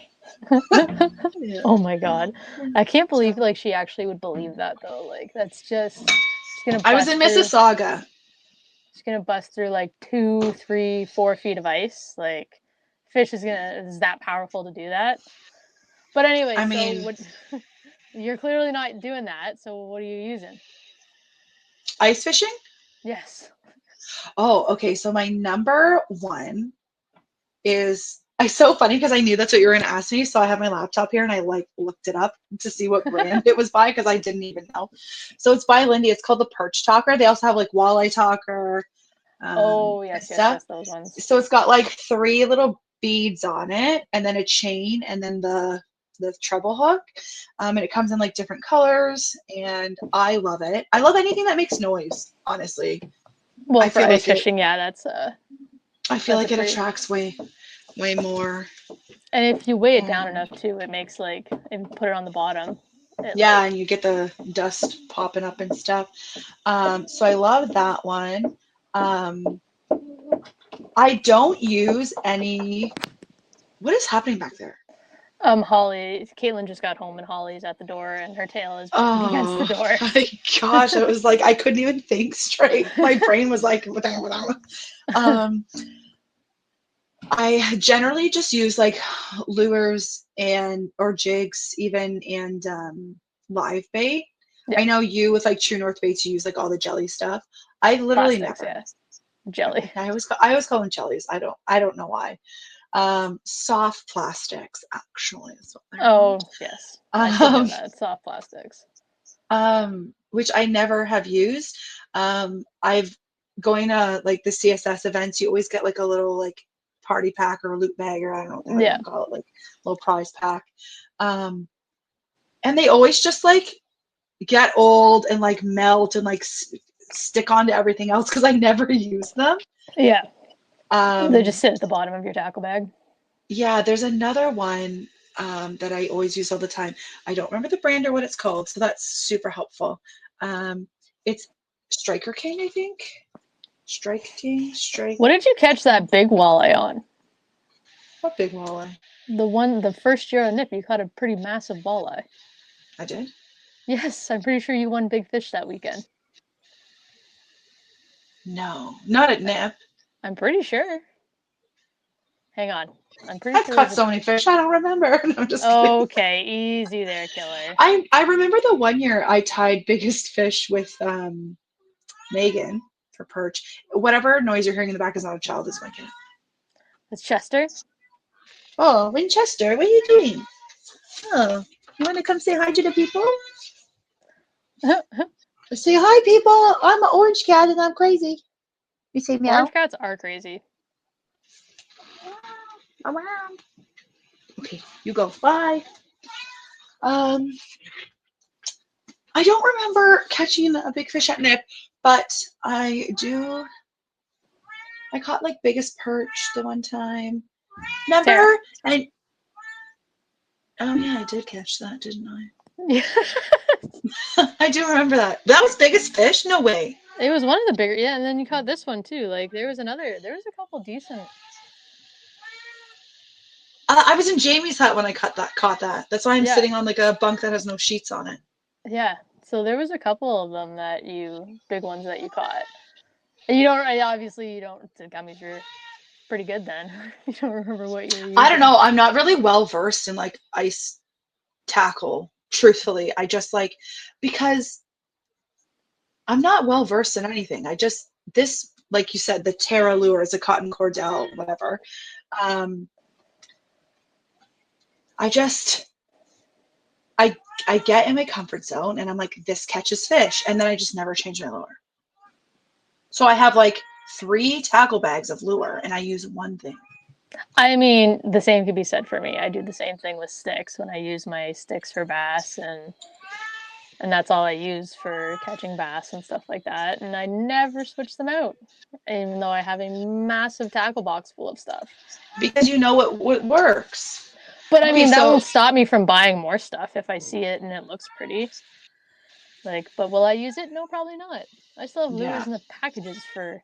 [SPEAKER 2] Yeah. Oh my God, I can't believe like she actually would believe that though. Like, that's just
[SPEAKER 3] I was in Mississauga.
[SPEAKER 2] She's gonna bust through like 2, 3, 4 feet of ice. Like, fish is that powerful to do that. But anyway,
[SPEAKER 3] I
[SPEAKER 2] so
[SPEAKER 3] mean,
[SPEAKER 2] what? You're clearly not doing that. So what are you using?
[SPEAKER 3] ice fishing?
[SPEAKER 2] Yes.
[SPEAKER 3] Oh, okay. So my number one is, it's so funny because I knew that's what you were going to ask me. So I have my laptop here and I like looked it up to see what brand it was by because I didn't even know. So it's by Lindy. It's called the Perch Talker. They also have like Walleye Talker
[SPEAKER 2] Oh,
[SPEAKER 3] and
[SPEAKER 2] yes,
[SPEAKER 3] stuff.
[SPEAKER 2] yes, those ones.
[SPEAKER 3] So it's got like 3 little beads on it and then a chain and then the treble hook. And it comes in like different colors and I love it. I love anything that makes noise, honestly.
[SPEAKER 2] Well,
[SPEAKER 3] I
[SPEAKER 2] for
[SPEAKER 3] feel
[SPEAKER 2] ice
[SPEAKER 3] like it
[SPEAKER 2] fishing, yeah, that's
[SPEAKER 3] I feel
[SPEAKER 2] a
[SPEAKER 3] like it
[SPEAKER 2] pretty.
[SPEAKER 3] attracts way more.
[SPEAKER 2] And if you weigh it down
[SPEAKER 3] And
[SPEAKER 2] enough too, it makes like, and put it on the bottom. It
[SPEAKER 3] yeah,
[SPEAKER 2] like,
[SPEAKER 3] and you get the dust popping up and stuff. So I love that one. I don't use any. What is happening back there?
[SPEAKER 2] Holly, Caitlin just got home and Holly's at the door and her tail is banging against the
[SPEAKER 3] Oh
[SPEAKER 2] door.
[SPEAKER 3] my gosh, I was like, I couldn't even think straight. My brain was like, um, I generally just use like lures and or jigs even and live bait.
[SPEAKER 2] Yeah.
[SPEAKER 3] I know you with like True North baits, you use like all the jelly stuff. I literally
[SPEAKER 2] Plastics,
[SPEAKER 3] never.
[SPEAKER 2] yeah. Jelly.
[SPEAKER 3] I always call them jellies. I don't know why. Soft plastics actually is what they're
[SPEAKER 2] Oh,
[SPEAKER 3] called.
[SPEAKER 2] yes. I should know
[SPEAKER 3] Um,
[SPEAKER 2] that. Soft plastics.
[SPEAKER 3] which I never have used. I've going to like the CSS events, you always get like a little like party pack or a loot bag or I don't know how you
[SPEAKER 2] Yeah.
[SPEAKER 3] want to call it, like little prize pack. And they always just like get old and like melt and like stick onto everything else because I never use them.
[SPEAKER 2] Yeah. They just
[SPEAKER 3] Um,
[SPEAKER 2] sit at the bottom of your tackle bag.
[SPEAKER 3] yeah, there's another one that I always use all the time. I don't remember the brand or what it's called, so that's super helpful. It's Striker King, I think. Strike King, Strike.
[SPEAKER 2] What did you catch that big walleye on?
[SPEAKER 3] What big walleye?
[SPEAKER 2] The first year on Nip, you caught a pretty massive walleye.
[SPEAKER 3] I did.
[SPEAKER 2] Yes, I'm pretty sure you won big fish that weekend.
[SPEAKER 3] No, not at Nip.
[SPEAKER 2] I'm pretty sure. Hang on. I'm pretty
[SPEAKER 3] I've
[SPEAKER 2] sure
[SPEAKER 3] caught so many fish, I don't remember. No, I'm just kidding.
[SPEAKER 2] Okay, easy there, killer.
[SPEAKER 3] I remember the one year I tied biggest fish with Megan for perch. Whatever noise you're hearing in the back is not a child, it's my kid.
[SPEAKER 2] It's Chester.
[SPEAKER 3] Oh, Winchester, what are you doing? Oh, you want to come say hi to the people? Say hi, people. I'm an orange cat and I'm crazy. You say meow.
[SPEAKER 2] Orange cats are crazy.
[SPEAKER 3] Around. Okay, you go. Bye. I don't remember catching a big fish at Nip, but I do. I caught like biggest perch the one time. Remember?
[SPEAKER 2] Tara.
[SPEAKER 3] And oh yeah, I did catch that, didn't I?
[SPEAKER 2] Yeah.
[SPEAKER 3] I do remember that. That was biggest fish? No way.
[SPEAKER 2] It was one of the bigger, yeah, and then you caught this one too. Like there was a couple decent.
[SPEAKER 3] I was in Jamie's hut when I caught that. That's why I'm
[SPEAKER 2] Yeah.
[SPEAKER 3] sitting on like a bunk that has no sheets on it.
[SPEAKER 2] Yeah. So there was a couple of them big ones that you caught. And you don't, obviously you don't, I mean, you're pretty good then. You don't remember what you were using.
[SPEAKER 3] I don't know. I'm not really well versed in like ice tackle, truthfully. I just like, because I'm not well versed in anything. This, like you said, the Terra lure is a cotton cordell, whatever. I get in my comfort zone and I'm like, this catches fish. And then I just never change my lure. So I have like 3 tackle bags of lure and I use one thing.
[SPEAKER 2] I mean, the same could be said for me. I do the same thing with sticks when I use my sticks for bass and that's all I use for catching bass and stuff like that. And I never switch them out, even though I have a massive tackle box full of stuff.
[SPEAKER 3] Because you know what works.
[SPEAKER 2] But I mean, that won't stop me from buying more stuff if I see it and it looks pretty. Like, but will I use it? No, probably not. I still have lures in the packages for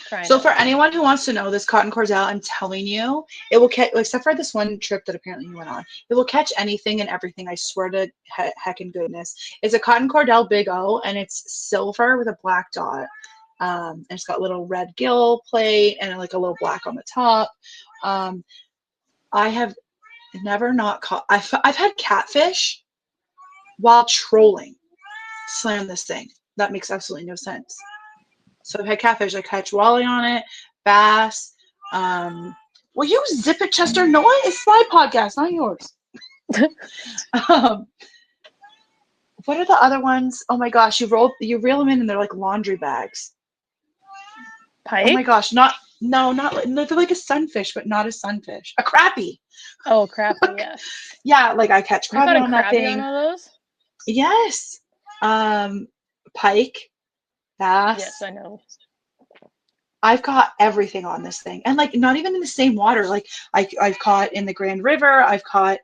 [SPEAKER 2] crying
[SPEAKER 3] So
[SPEAKER 2] out
[SPEAKER 3] for
[SPEAKER 2] loud.
[SPEAKER 3] anyone who wants to know, this cotton cordell, I'm telling you, it will catch, except for this one trip that apparently you went on, it will catch anything and everything. I swear to heck and goodness. It's a cotton cordell Big O, and it's silver with a black dot. And it's got little red gill plate and like a little black on the top. I have Never not caught. I've had catfish while trolling slam this thing. That makes absolutely no sense. So I've had catfish. I catch walleye on it, bass. Will you zip it, Chester? No, it's my podcast, not yours. What are the other ones? Oh my gosh, you reel them in and they're like laundry bags.
[SPEAKER 2] Pike?
[SPEAKER 3] Oh my gosh, no, they're like a sunfish, but not a sunfish. A crappie.
[SPEAKER 2] Oh, crappie, yeah.
[SPEAKER 3] Yeah, like I catch
[SPEAKER 2] You got
[SPEAKER 3] crappie
[SPEAKER 2] a
[SPEAKER 3] on that
[SPEAKER 2] crappie
[SPEAKER 3] thing.
[SPEAKER 2] on all those?
[SPEAKER 3] Yes. Pike, bass.
[SPEAKER 2] Yes, I know.
[SPEAKER 3] I've caught everything on this thing, and like not even in the same water. Like I've caught in the Grand River. I've caught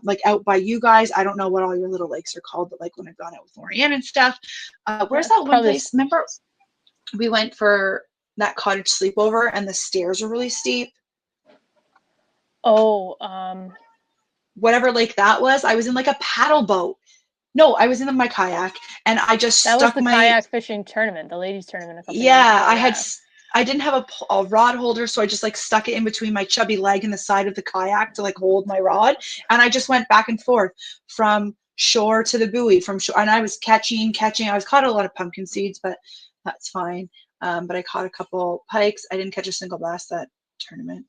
[SPEAKER 3] like out by you guys. I don't know what all your little lakes are called, but like when I've gone out with Lorianne and stuff. Where's that one place? Remember we went for that cottage sleepover, and the stairs were really steep.
[SPEAKER 2] Oh,
[SPEAKER 3] whatever lake that was. I was in like a paddle boat. No, I was in my kayak, and I just
[SPEAKER 2] that
[SPEAKER 3] stuck
[SPEAKER 2] was the kayak fishing tournament, the ladies tournament a couple years ago.
[SPEAKER 3] I didn't have a rod holder, so I just like stuck it in between my chubby leg and the side of the kayak to like hold my rod, and I just went back and forth from shore to the buoy, from shore, and I was catching. I was caught a lot of pumpkin seeds, but that's fine. But I caught a couple pikes. I didn't catch a single bass that tournament.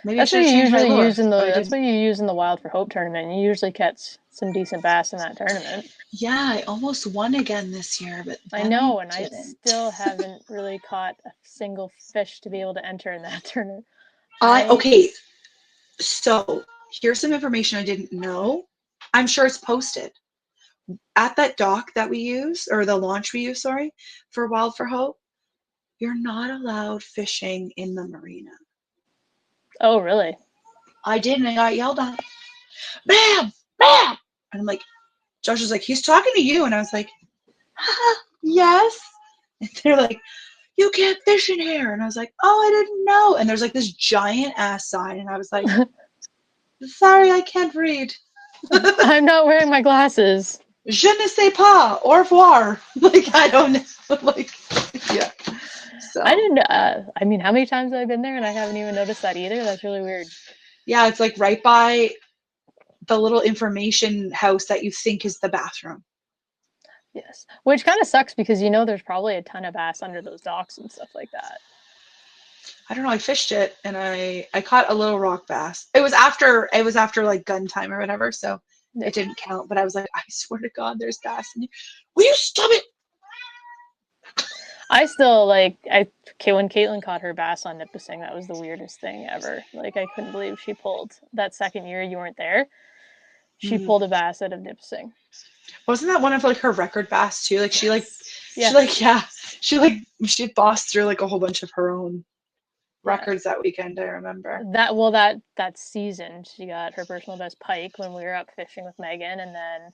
[SPEAKER 3] Maybe
[SPEAKER 2] that's
[SPEAKER 3] I should have changed my lure.
[SPEAKER 2] That's what you use in the Wild for Hope tournament. You usually catch some decent bass in that tournament.
[SPEAKER 3] Yeah, I almost won again this year, but
[SPEAKER 2] I know, and I still haven't really caught a single fish to be able to enter in that tournament.
[SPEAKER 3] Okay, so here's some information I didn't know. I'm sure it's posted at that dock that we use, or the launch we use, sorry, for Wild for Hope. You're not allowed fishing in the marina.
[SPEAKER 2] Oh, really?
[SPEAKER 3] I did, and I got yelled at. Ma'am! And I'm like, Josh was like, he's talking to you. And I was like, yes. And they're like, you can't fish in here. And I was like, oh, I didn't know. And there's like this giant ass sign. And I was like, sorry, I can't read.
[SPEAKER 2] I'm not wearing my glasses.
[SPEAKER 3] Je ne sais pas. Au revoir. Like, I don't know. Like, yeah. So
[SPEAKER 2] I didn't, I mean, how many times have I been there and I haven't even noticed that either? That's really weird.
[SPEAKER 3] Yeah, it's like right by the little information house that you think is the bathroom.
[SPEAKER 2] Yes, which kind of sucks because you know there's probably a ton of bass under those docks and stuff like that.
[SPEAKER 3] I don't know. I fished it and I caught a little rock bass. It was after like gun time or whatever, so it didn't count. But I was like, I swear to God, there's bass in here. Will you stop it?
[SPEAKER 2] I still when Caitlin caught her bass on Nipissing, that was the weirdest thing ever. Like I couldn't believe she pulled that second year you weren't there. She pulled a bass out of Nipissing.
[SPEAKER 3] Wasn't that one of like her record bass too? Like she bossed through like a whole bunch of her own records that weekend. I remember
[SPEAKER 2] that season she got her personal best pike when we were up fishing with Megan, and then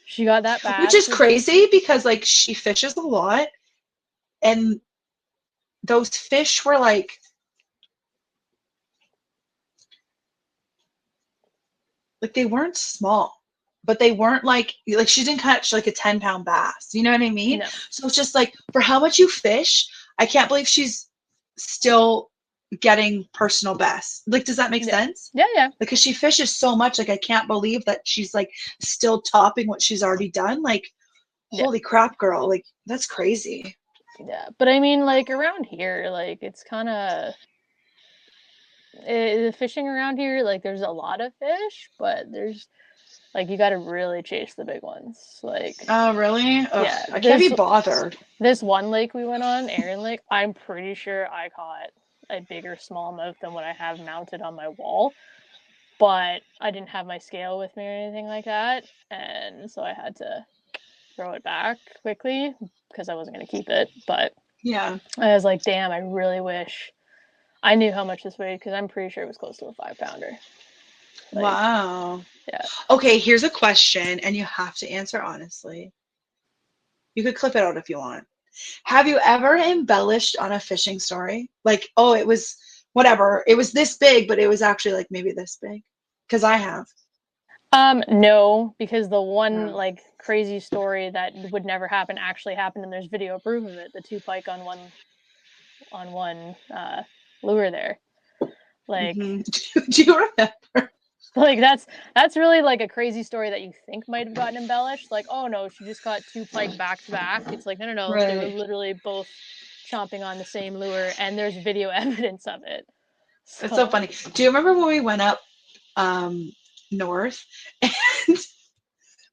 [SPEAKER 2] she got that bass,
[SPEAKER 3] which is crazy because like she fishes a lot, and those fish were like they weren't small, but they weren't like she didn't catch like a 10-pound bass. You know what I mean?
[SPEAKER 2] No.
[SPEAKER 3] So it's just like for how much you fish, I can't believe she's still getting personal best. Like, does that make sense?
[SPEAKER 2] Yeah.
[SPEAKER 3] Because she fishes so much, like I can't believe that she's like still topping what she's already done. Like, holy crap, girl! Like that's crazy.
[SPEAKER 2] Yeah, but I mean, like around here, like it's kind of the fishing around here. Like, there's a lot of fish, but there's like you got to really chase the big ones. Like,
[SPEAKER 3] oh really? Ugh,
[SPEAKER 2] yeah,
[SPEAKER 3] I can't be bothered.
[SPEAKER 2] This one lake we went on, Erin Lake, I'm pretty sure I caught a bigger smallmouth than what I have mounted on my wall, but I didn't have my scale with me or anything like that, and so I had to throw it back quickly because I wasn't going to keep it. But
[SPEAKER 3] yeah,
[SPEAKER 2] I was like, damn, I really wish I knew how much this weighed because I'm pretty sure it was close to a 5-pounder.
[SPEAKER 3] Like, wow.
[SPEAKER 2] Yeah.
[SPEAKER 3] Okay, here's a question, and you have to answer honestly. You could clip it out if you want. Have you ever embellished on a fishing story? Like, oh, it was whatever. It was this big, but it was actually like maybe this big. Because I have.
[SPEAKER 2] No, because the one like crazy story that would never happen actually happened, and there's video proof of it. The 2 pike on one lure there. Like,
[SPEAKER 3] Do you remember?
[SPEAKER 2] like that's really like a crazy story that you think might have gotten embellished. Like, oh no, she just caught 2 pike back to back. It's like, no, they were
[SPEAKER 3] Right.
[SPEAKER 2] literally both chomping on the same lure, and there's video evidence of it.
[SPEAKER 3] It's so funny. Do you remember when we went up north and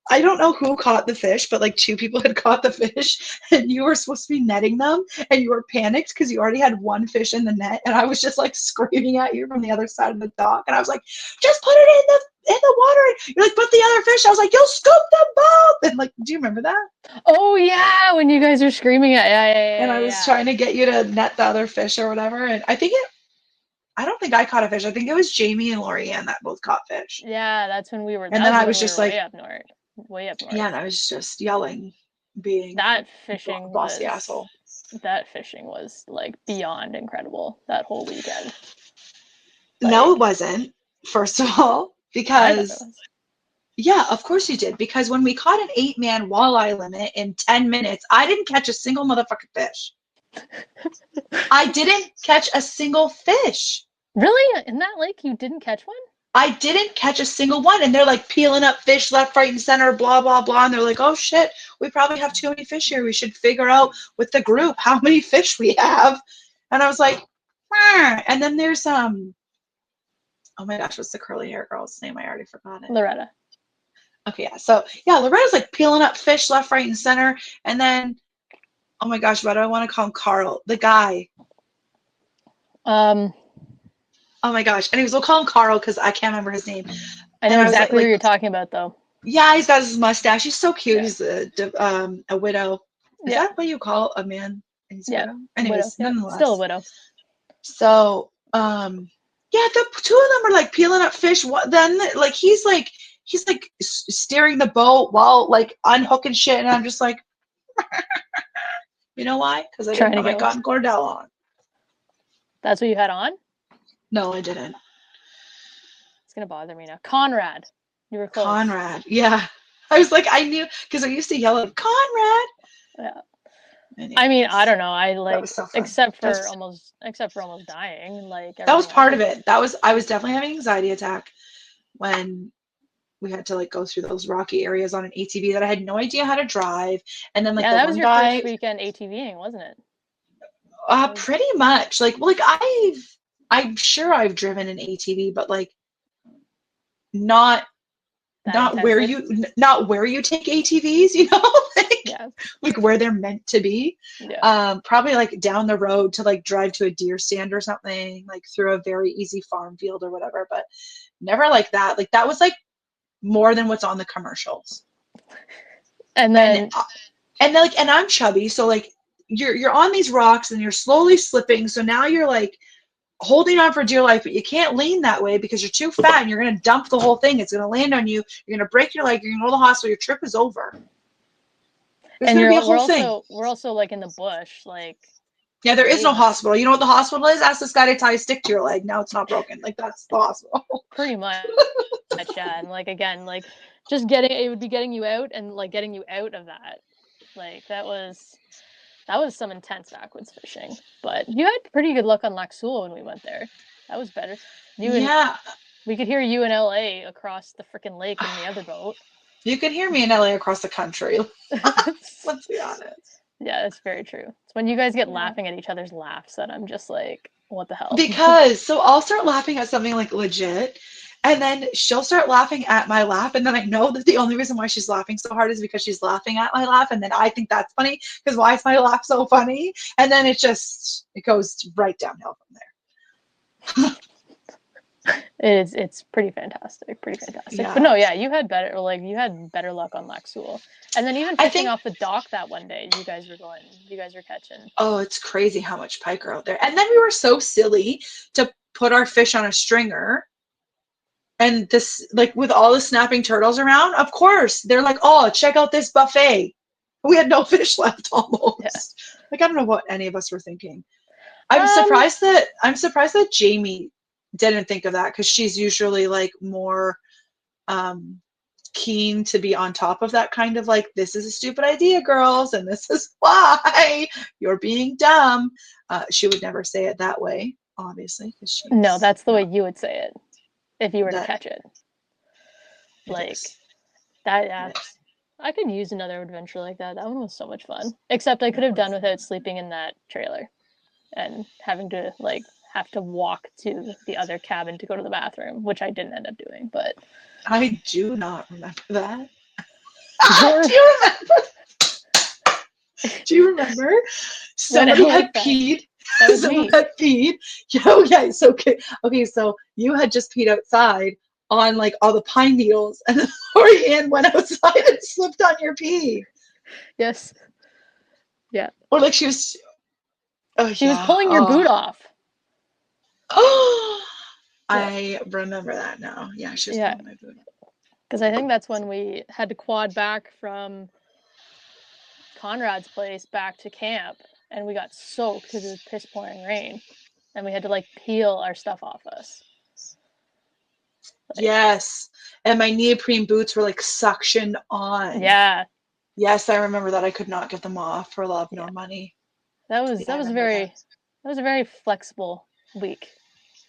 [SPEAKER 3] I don't know who caught the fish, but like 2 people had caught the fish and you were supposed to be netting them and you were panicked because you already had 1 fish in the net and I was just like screaming at you from the other side of the dock and I was like, just put it in the water. And you're like, but the other fish. I was like, you'll scoop them both. And like, do you remember that?
[SPEAKER 2] Oh yeah, when you guys are screaming at
[SPEAKER 3] And I was trying to get you to net the other fish or whatever. And I don't think I caught a fish. I think it was Jamie and Lorianne that both caught fish.
[SPEAKER 2] Yeah, that's when we were.
[SPEAKER 3] And then I was just like,
[SPEAKER 2] way up north. Way up north.
[SPEAKER 3] Yeah, and I was just yelling, being
[SPEAKER 2] that fishing
[SPEAKER 3] bossy asshole.
[SPEAKER 2] That fishing was like beyond incredible that whole weekend.
[SPEAKER 3] Like, no, it wasn't. First of all, because yeah, of course you did. Because when we caught an 8-man walleye limit in 10 minutes, I didn't catch a single motherfucking fish. I didn't catch a single fish.
[SPEAKER 2] Really? In that lake, you didn't catch one?
[SPEAKER 3] I didn't catch a single one. And they're like peeling up fish left, right, and center, blah, blah, blah. And they're like, oh shit, we probably have too many fish here. We should figure out with the group how many fish we have. And I was like, and then there's oh my gosh, what's the curly hair girl's name? I already forgot it.
[SPEAKER 2] Loretta.
[SPEAKER 3] Okay, yeah. So yeah, Loretta's like peeling up fish left, right, and center. And then, oh my gosh, what do I want to call him? Carl, the guy. Oh my gosh. Anyways, we'll call him Carl because I can't remember his name.
[SPEAKER 2] I know exactly who you're talking about, though.
[SPEAKER 3] Yeah, he's got his mustache. He's so cute. Yeah. He's a widow. Is that what you call a man? He's
[SPEAKER 2] yeah.
[SPEAKER 3] Widow? Anyways,
[SPEAKER 2] widow.
[SPEAKER 3] Nonetheless.
[SPEAKER 2] Still a widow.
[SPEAKER 3] So, yeah, the 2 of them are like peeling up fish. Then, like, he's like steering the boat while like unhooking shit, and I'm just like, you know why? Because I didn't have my cotton Cordell on.
[SPEAKER 2] That's what you had on?
[SPEAKER 3] No, I didn't.
[SPEAKER 2] It's gonna bother me now. Conrad, you were close.
[SPEAKER 3] Conrad, yeah. I was like, I knew because I used to yell at Conrad.
[SPEAKER 2] Yeah. Anyways, I mean, I don't know. I like
[SPEAKER 3] so
[SPEAKER 2] except for almost dying. Like
[SPEAKER 3] that was part of it. I was definitely having an anxiety attack when we had to like go through those rocky areas on an ATV that I had no idea how to drive, and then like
[SPEAKER 2] that was your first weekend ATVing, wasn't it?
[SPEAKER 3] Pretty much. Like I'm sure I've driven an ATV, but like not where you take ATVs, you know, like where they're meant to be. Yeah. Probably like down the road to like drive to a deer stand or something, like through a very easy farm field or whatever, but never like that. Like that was like more than what's on the commercials. And then I'm chubby, so like you're on these rocks and you're slowly slipping, so now you're like holding on for dear life, but you can't lean that way because you're too fat and you're going to dump the whole thing. It's going to land on you. You're going to break your leg. You're going to go to the hospital. Your trip is over. There's going to be a whole thing.
[SPEAKER 2] We're also like in the bush. Like,
[SPEAKER 3] yeah, there is no hospital. You know what the hospital is? Ask this guy to tie a stick to your leg. Now it's not broken. Like that's the hospital.
[SPEAKER 2] Pretty much. Yeah. And like, again, like just it would be getting you out and like getting you out of that. Like that was some intense backwoods fishing, but you had pretty good luck on Lac Seul when we went there. That was better. We could hear you in LA across the freaking lake in the other boat.
[SPEAKER 3] You could hear me in LA across the country. Let's be honest.
[SPEAKER 2] Yeah, that's very true. It's when you guys get laughing at each other's laughs that I'm just like, what the hell?
[SPEAKER 3] Because so I'll start laughing at something like legit, and then she'll start laughing at my laugh, and then I know that the only reason why she's laughing so hard is because she's laughing at my laugh, and then I think that's funny because why is my laugh so funny? And then it goes right downhill from there.
[SPEAKER 2] It's pretty fantastic. Yeah. But no, yeah, you had better luck on Lac Seul. And then even fishing off the dock that one day, you guys were catching.
[SPEAKER 3] Oh, it's crazy how much pike are out there. And then we were so silly to put our fish on a stringer. And this, like, with all the snapping turtles around, of course, they're like, oh, check out this buffet. We had no fish left almost. Yeah. Like, I don't know what any of us were thinking. I'm surprised that Jamie didn't think of that because she's usually, like, more keen to be on top of that kind of, like, this is a stupid idea, girls, and this is why you're being dumb. She would never say it that way. obviously, because she's
[SPEAKER 2] No, that's the way you would say it if you were to
[SPEAKER 3] That-
[SPEAKER 2] catch it. Like
[SPEAKER 3] is.
[SPEAKER 2] that. Yeah, I could use another adventure like that. That one was so much fun. Except I could have done without sleeping in that trailer and having to have to walk to the other cabin to go to the bathroom, which I didn't end up doing. But
[SPEAKER 3] I do not remember that.
[SPEAKER 2] You're-
[SPEAKER 3] Do you remember? Do you remember? Somebody
[SPEAKER 2] When
[SPEAKER 3] had
[SPEAKER 2] that?
[SPEAKER 3] peed.
[SPEAKER 2] That was
[SPEAKER 3] Someone
[SPEAKER 2] me.
[SPEAKER 3] had peed. Oh, yeah. So okay. So you had just peed outside on like all the pine needles, and then Lorianne went outside and slipped on your pee.
[SPEAKER 2] Yes. Yeah.
[SPEAKER 3] Or like she was. Oh,
[SPEAKER 2] She was pulling your boot off.
[SPEAKER 3] Oh, I remember that now. Yeah, she was pulling my boot.
[SPEAKER 2] Because I think that's when we had to quad back from Conrad's place back to camp, and we got soaked because it was piss pouring rain, and we had to peel our stuff off us.
[SPEAKER 3] Yes, and my neoprene boots were suctioned on.
[SPEAKER 2] Yeah.
[SPEAKER 3] Yes, I remember that. I could not get them off for love nor money.
[SPEAKER 2] That was a very flexible week.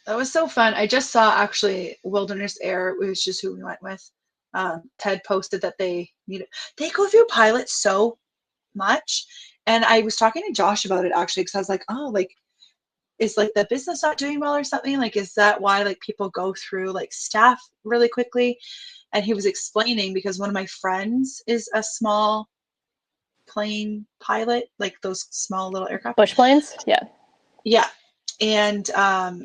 [SPEAKER 3] That was so fun. I just saw actually Wilderness Air, which is who we went with. Ted posted that they go through pilots so much, and I was talking to Josh about it actually because I was like, oh, is the business not doing well or something? Is that why people go through staff really quickly? And he was explaining because one of my friends is a small plane pilot, those small little aircraft.
[SPEAKER 2] Bush planes? Yeah.
[SPEAKER 3] Yeah. And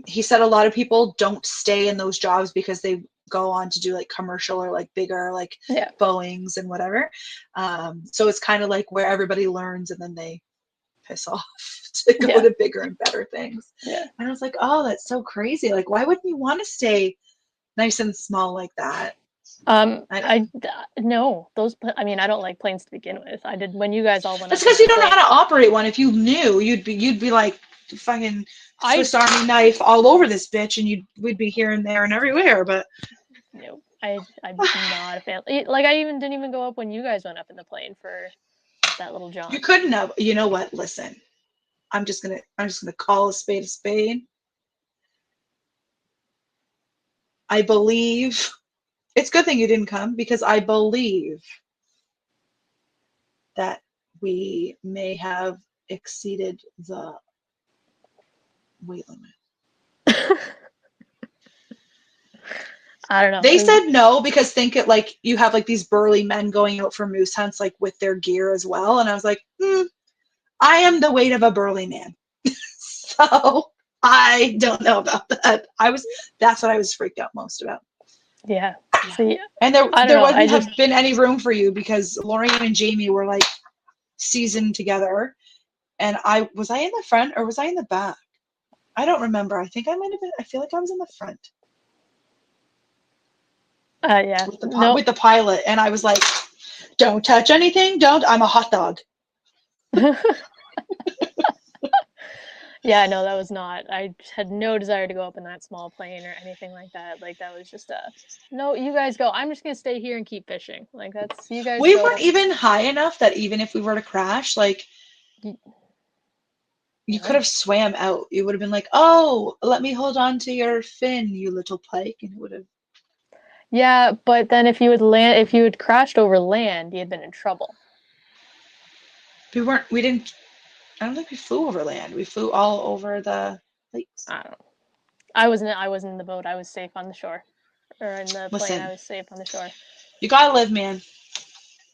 [SPEAKER 3] he said a lot of people don't stay in those jobs because they go on to do commercial or bigger Boeings and whatever. So it's kind of where everybody learns and then they piss off to go to bigger and better things.
[SPEAKER 2] Yeah.
[SPEAKER 3] And I was like, oh, that's so crazy. Why wouldn't you want to stay nice and small like that?
[SPEAKER 2] No, those. I mean, I don't like planes to begin with. I did when you guys all went.
[SPEAKER 3] That's because you don't know how to operate one. If you knew, you'd be like fucking Swiss Army knife all over this bitch, and we'd be here and there and everywhere. But
[SPEAKER 2] no, I'm not a fan. I even didn't even go up when you guys went up in the plane for that little jaunt.
[SPEAKER 3] You couldn't have. You know what? Listen, I'm just gonna call a spade a spade. I believe it's a good thing you didn't come because I believe that we may have exceeded the weight limit.
[SPEAKER 2] I don't know.
[SPEAKER 3] They said no because think it you have these burly men going out for moose hunts with their gear as well, and I was like, I am the weight of a burly man, so I don't know about that. That's what I was freaked out most about.
[SPEAKER 2] Yeah. See,
[SPEAKER 3] and there wouldn't have been any room for you because Lorianne and Jamie were seasoned together, and was I in the front or was I in the back? I don't remember. I think I might have been. I feel like I was in the front.
[SPEAKER 2] Yeah.
[SPEAKER 3] With the pilot, and I was like, "Don't touch anything. Don't. I'm a hot dog."
[SPEAKER 2] Yeah, no, that was not. I had no desire to go up in that small plane or anything like that. That was just no. You guys go. I'm just gonna stay here and keep fishing. That's you guys.
[SPEAKER 3] We weren't even high enough that even if we were to crash, you could have swam out. You would have been like, "Oh, let me hold on to your fin, you little pike," and it would have.
[SPEAKER 2] Yeah, but then if you had crashed over land, you'd been in trouble.
[SPEAKER 3] We didn't. I don't think we flew over land. We flew all over the lakes.
[SPEAKER 2] I don't know. I wasn't in the boat. I was safe on the shore, or in the plane. I was safe on the shore.
[SPEAKER 3] You gotta live, man.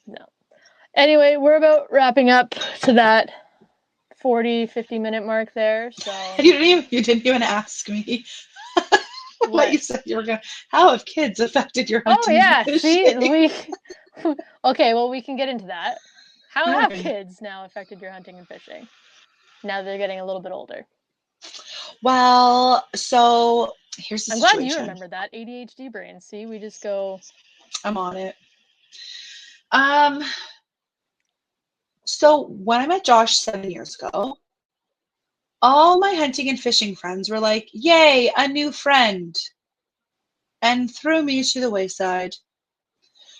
[SPEAKER 2] No. Anyway, we're about wrapping up to that 40-50 minute mark there. So
[SPEAKER 3] you didn't even ask me. What you said you were gonna. How have kids affected your hunting?
[SPEAKER 2] Oh yeah, see, okay. Well, we can get into that. How have kids now affected your hunting and fishing? Now they're getting a little bit older.
[SPEAKER 3] Well, so here's the situation.
[SPEAKER 2] I'm glad you remember that ADHD brain. See, we just go.
[SPEAKER 3] I'm on it. So when I met Josh 7 years ago, all my hunting and fishing friends were like, "Yay, a new friend," and threw me to the wayside.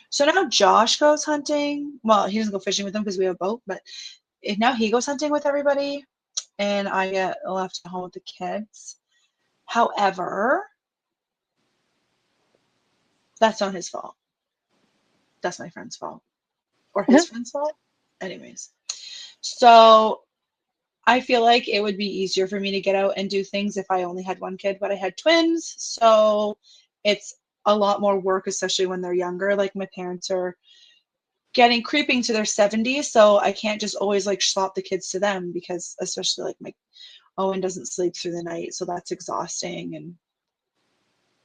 [SPEAKER 3] So now Josh goes hunting. Well, he doesn't go fishing with them because we have a boat, but now he goes hunting with everybody, and I get left at home with the kids. However, that's not his fault. That's my friend's fault. Or his friend's fault. Anyways. So I feel like it would be easier for me to get out and do things if I only had one kid, but I had twins. So it's a lot more work, especially when they're younger. Like my parents are creeping to their 70s. So I can't just always like swap the kids to them, because especially like my Owen doesn't sleep through the night. So that's exhausting, and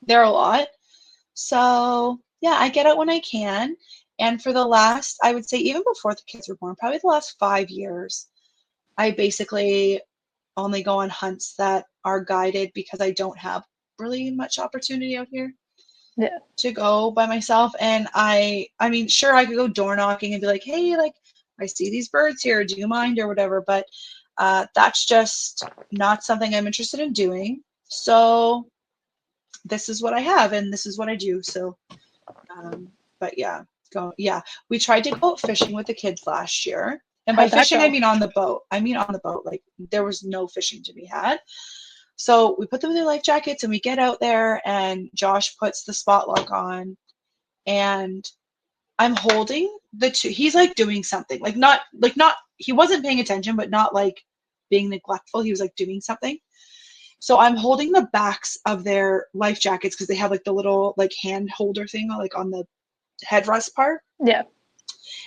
[SPEAKER 3] they're a lot. So yeah, I get out when I can. And for the last, I would say even before the kids were born, probably the last 5 years, I basically only go on hunts that are guided, because I don't have really much opportunity out here to go by myself. And I mean, sure, I could go door knocking and be like, hey, like, I see these birds here, do you mind, or whatever, but that's just not something I'm interested in doing. So this is what I have, and this is what I do. So but yeah, we tried to go out fishing with the kids last year. And by fishing, I mean on the boat. Like, there was no fishing to be had. So we put them in their life jackets and we get out there, and Josh puts the spot lock on, and I'm holding the two. He's like doing something, not, he wasn't paying attention, but not like being neglectful. He was like doing something. So I'm holding the backs of their life jackets, because they have like the little like hand holder thing like on the headrest part.
[SPEAKER 2] Yeah.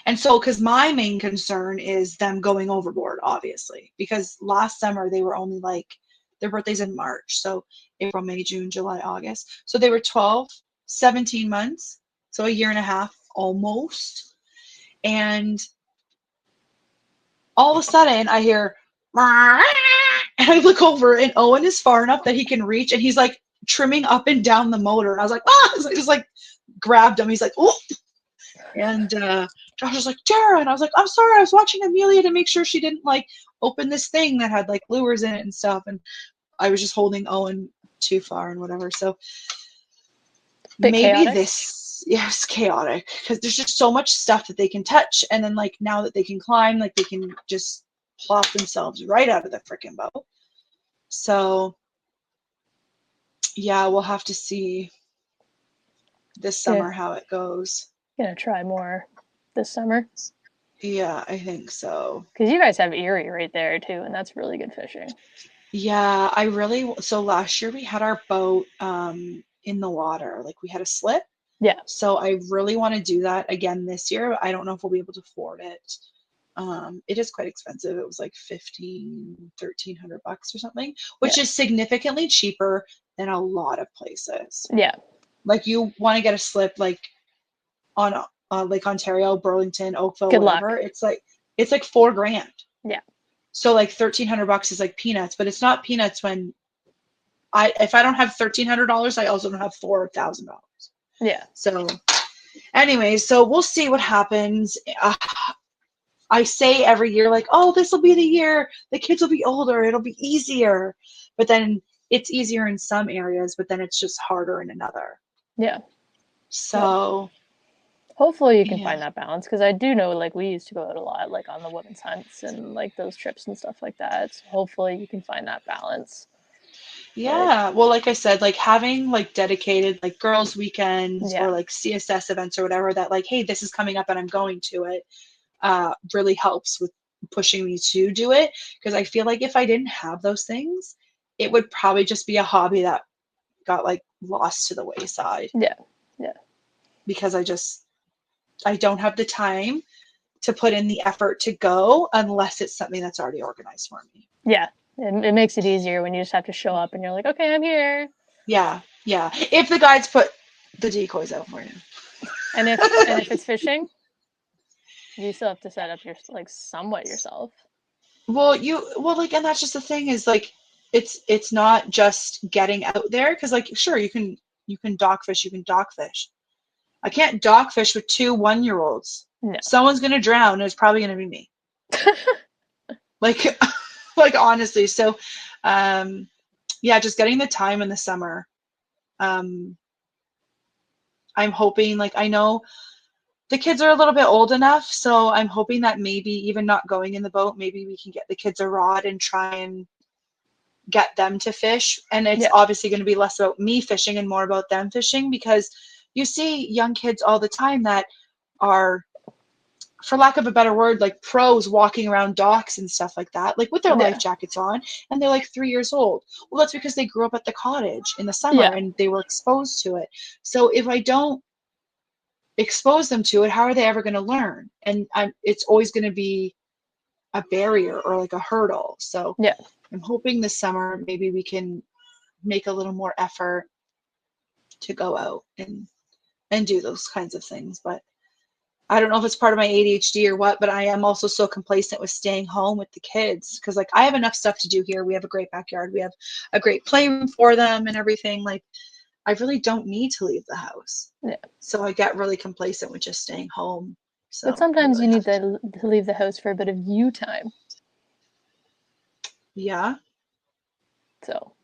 [SPEAKER 3] And so, because my main concern is them going overboard, obviously, because last summer they were only like, their birthday's in March. So April, May, June, July, August. So they were 12, 17 months. So a year and a half almost. And all of a sudden I hear, and I look over, and Owen is far enough that he can reach, and he's like trimming up and down the motor. And I was like, I just like grabbed him. He's like, oh. And Josh was like, Tara. And I was like, I'm sorry, I was watching Amelia to make sure she didn't like open this thing that had like lures in it and stuff. And I was just holding Owen too far and whatever. So maybe chaotic. It's chaotic, because there's just so much stuff that they can touch. And then like now that they can climb, like they can just plop themselves right out of the freaking boat. So yeah, we'll have to see this summer how it goes.
[SPEAKER 2] Gonna try more this summer.
[SPEAKER 3] Yeah, I think so.
[SPEAKER 2] Because you guys have Erie right there too, and that's really good fishing.
[SPEAKER 3] Yeah, so last year we had our boat in the water, like we had a slip.
[SPEAKER 2] Yeah.
[SPEAKER 3] So I really want to do that again this year. I don't know if we'll be able to afford it. It is quite expensive. It was like $1,300 or something, which is significantly cheaper than a lot of places.
[SPEAKER 2] Yeah.
[SPEAKER 3] Like you want to get a slip like on Lake Ontario, Burlington, Oakville,
[SPEAKER 2] Good
[SPEAKER 3] whatever.
[SPEAKER 2] Luck.
[SPEAKER 3] It's like $4,000.
[SPEAKER 2] Yeah.
[SPEAKER 3] So like $1,300 is like peanuts, but it's not peanuts when if I don't have $1,300, I also don't have $4,000.
[SPEAKER 2] Yeah.
[SPEAKER 3] So anyways, so we'll see what happens. I say every year, like, oh, this will be the year the kids will be older, it'll be easier. But then it's easier in some areas, but then it's just harder in another.
[SPEAKER 2] Yeah.
[SPEAKER 3] So
[SPEAKER 2] hopefully you can find that balance, because I do know like we used to go out a lot like on the women's hunts and like those trips and stuff like that. So hopefully you can find that balance.
[SPEAKER 3] Yeah, well, like I said, like having like dedicated like girls' weekends or like CSS events or whatever that like, hey, this is coming up and I'm going to it, really helps with pushing me to do it. Because I feel like if I didn't have those things, it would probably just be a hobby that got like lost to the wayside.
[SPEAKER 2] Yeah.
[SPEAKER 3] Because I don't have the time to put in the effort to go unless it's something that's already organized for me.
[SPEAKER 2] Yeah. It makes it easier when you just have to show up and you're like, okay, I'm here.
[SPEAKER 3] Yeah. If the guides put the decoys out for you.
[SPEAKER 2] And if it's fishing, you still have to set up your like somewhat yourself.
[SPEAKER 3] Well, and that's just the thing is like, it's not just getting out there, because like sure you can dock fish. I can't dock fish with 2 1-year-olds.
[SPEAKER 2] No.
[SPEAKER 3] Someone's gonna drown, and it's probably gonna be me. like honestly. So just getting the time in the summer. I'm hoping, like, I know the kids are a little bit old enough, so I'm hoping that maybe even not going in the boat, maybe we can get the kids a rod and try and get them to fish. And it's obviously going to be less about me fishing and more about them fishing, because you see young kids all the time that are, for lack of a better word, like pros walking around docks and stuff like that, like with their life jackets on, and they're like 3 years old. Well, that's because they grew up at the cottage in the summer and they were exposed to it. So if I don't expose them to it, how are they ever going to learn? And it's always going to be a barrier or like a hurdle. So I'm hoping this summer maybe we can make a little more effort to go out and do those kinds of things. But I don't know if it's part of my ADHD or what, but I am also so complacent with staying home with the kids, because like I have enough stuff to do here. We have a great backyard. We have a great playroom for them and everything. Like I really don't need to leave the house. So I get really complacent with just staying home. So
[SPEAKER 2] but sometimes you need to leave the house for a bit of you time.
[SPEAKER 3] Yeah.
[SPEAKER 2] So.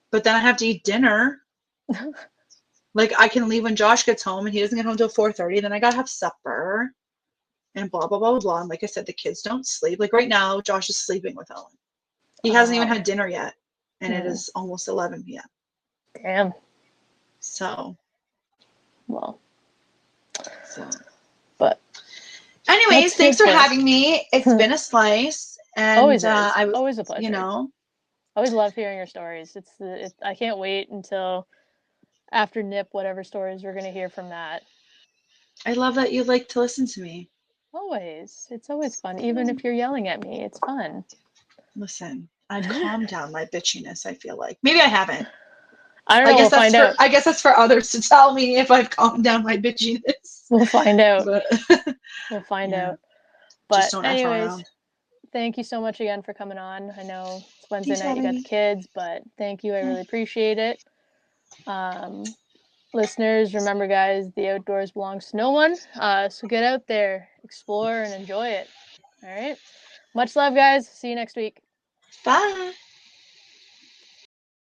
[SPEAKER 3] But then I have to eat dinner. Like I can leave when Josh gets home and he doesn't get home till 4:30. Then I gotta have supper and blah, blah, blah, blah. And like I said, the kids don't sleep. Like right now, Josh is sleeping with Ellen. He hasn't even had dinner yet. And it is almost 11 p.m.
[SPEAKER 2] Damn.
[SPEAKER 3] So.
[SPEAKER 2] Well.
[SPEAKER 3] So.
[SPEAKER 2] But.
[SPEAKER 3] Anyways, thanks for having me. It's been a slice. And
[SPEAKER 2] always a pleasure.
[SPEAKER 3] You know.
[SPEAKER 2] I always love hearing your stories. I can't wait until after Nip, whatever stories we're going to hear from that.
[SPEAKER 3] I love that you like to listen to me.
[SPEAKER 2] Always. It's always fun. Even if you're yelling at me, it's fun.
[SPEAKER 3] Listen, I've calmed down my bitchiness, I feel like. Maybe I haven't.
[SPEAKER 2] I don't know.
[SPEAKER 3] I guess that's for others to tell me if I've calmed down my bitchiness.
[SPEAKER 2] We'll find out.
[SPEAKER 3] We'll find out.
[SPEAKER 2] But anyways, thank you so much again for coming on. I know it's Wednesday night, you got the kids, but thank you. I really appreciate it. Listeners, remember, guys, the outdoors belongs to no one. So get out there, explore, and enjoy it. All right. Much love, guys. See you next week.
[SPEAKER 3] Bye.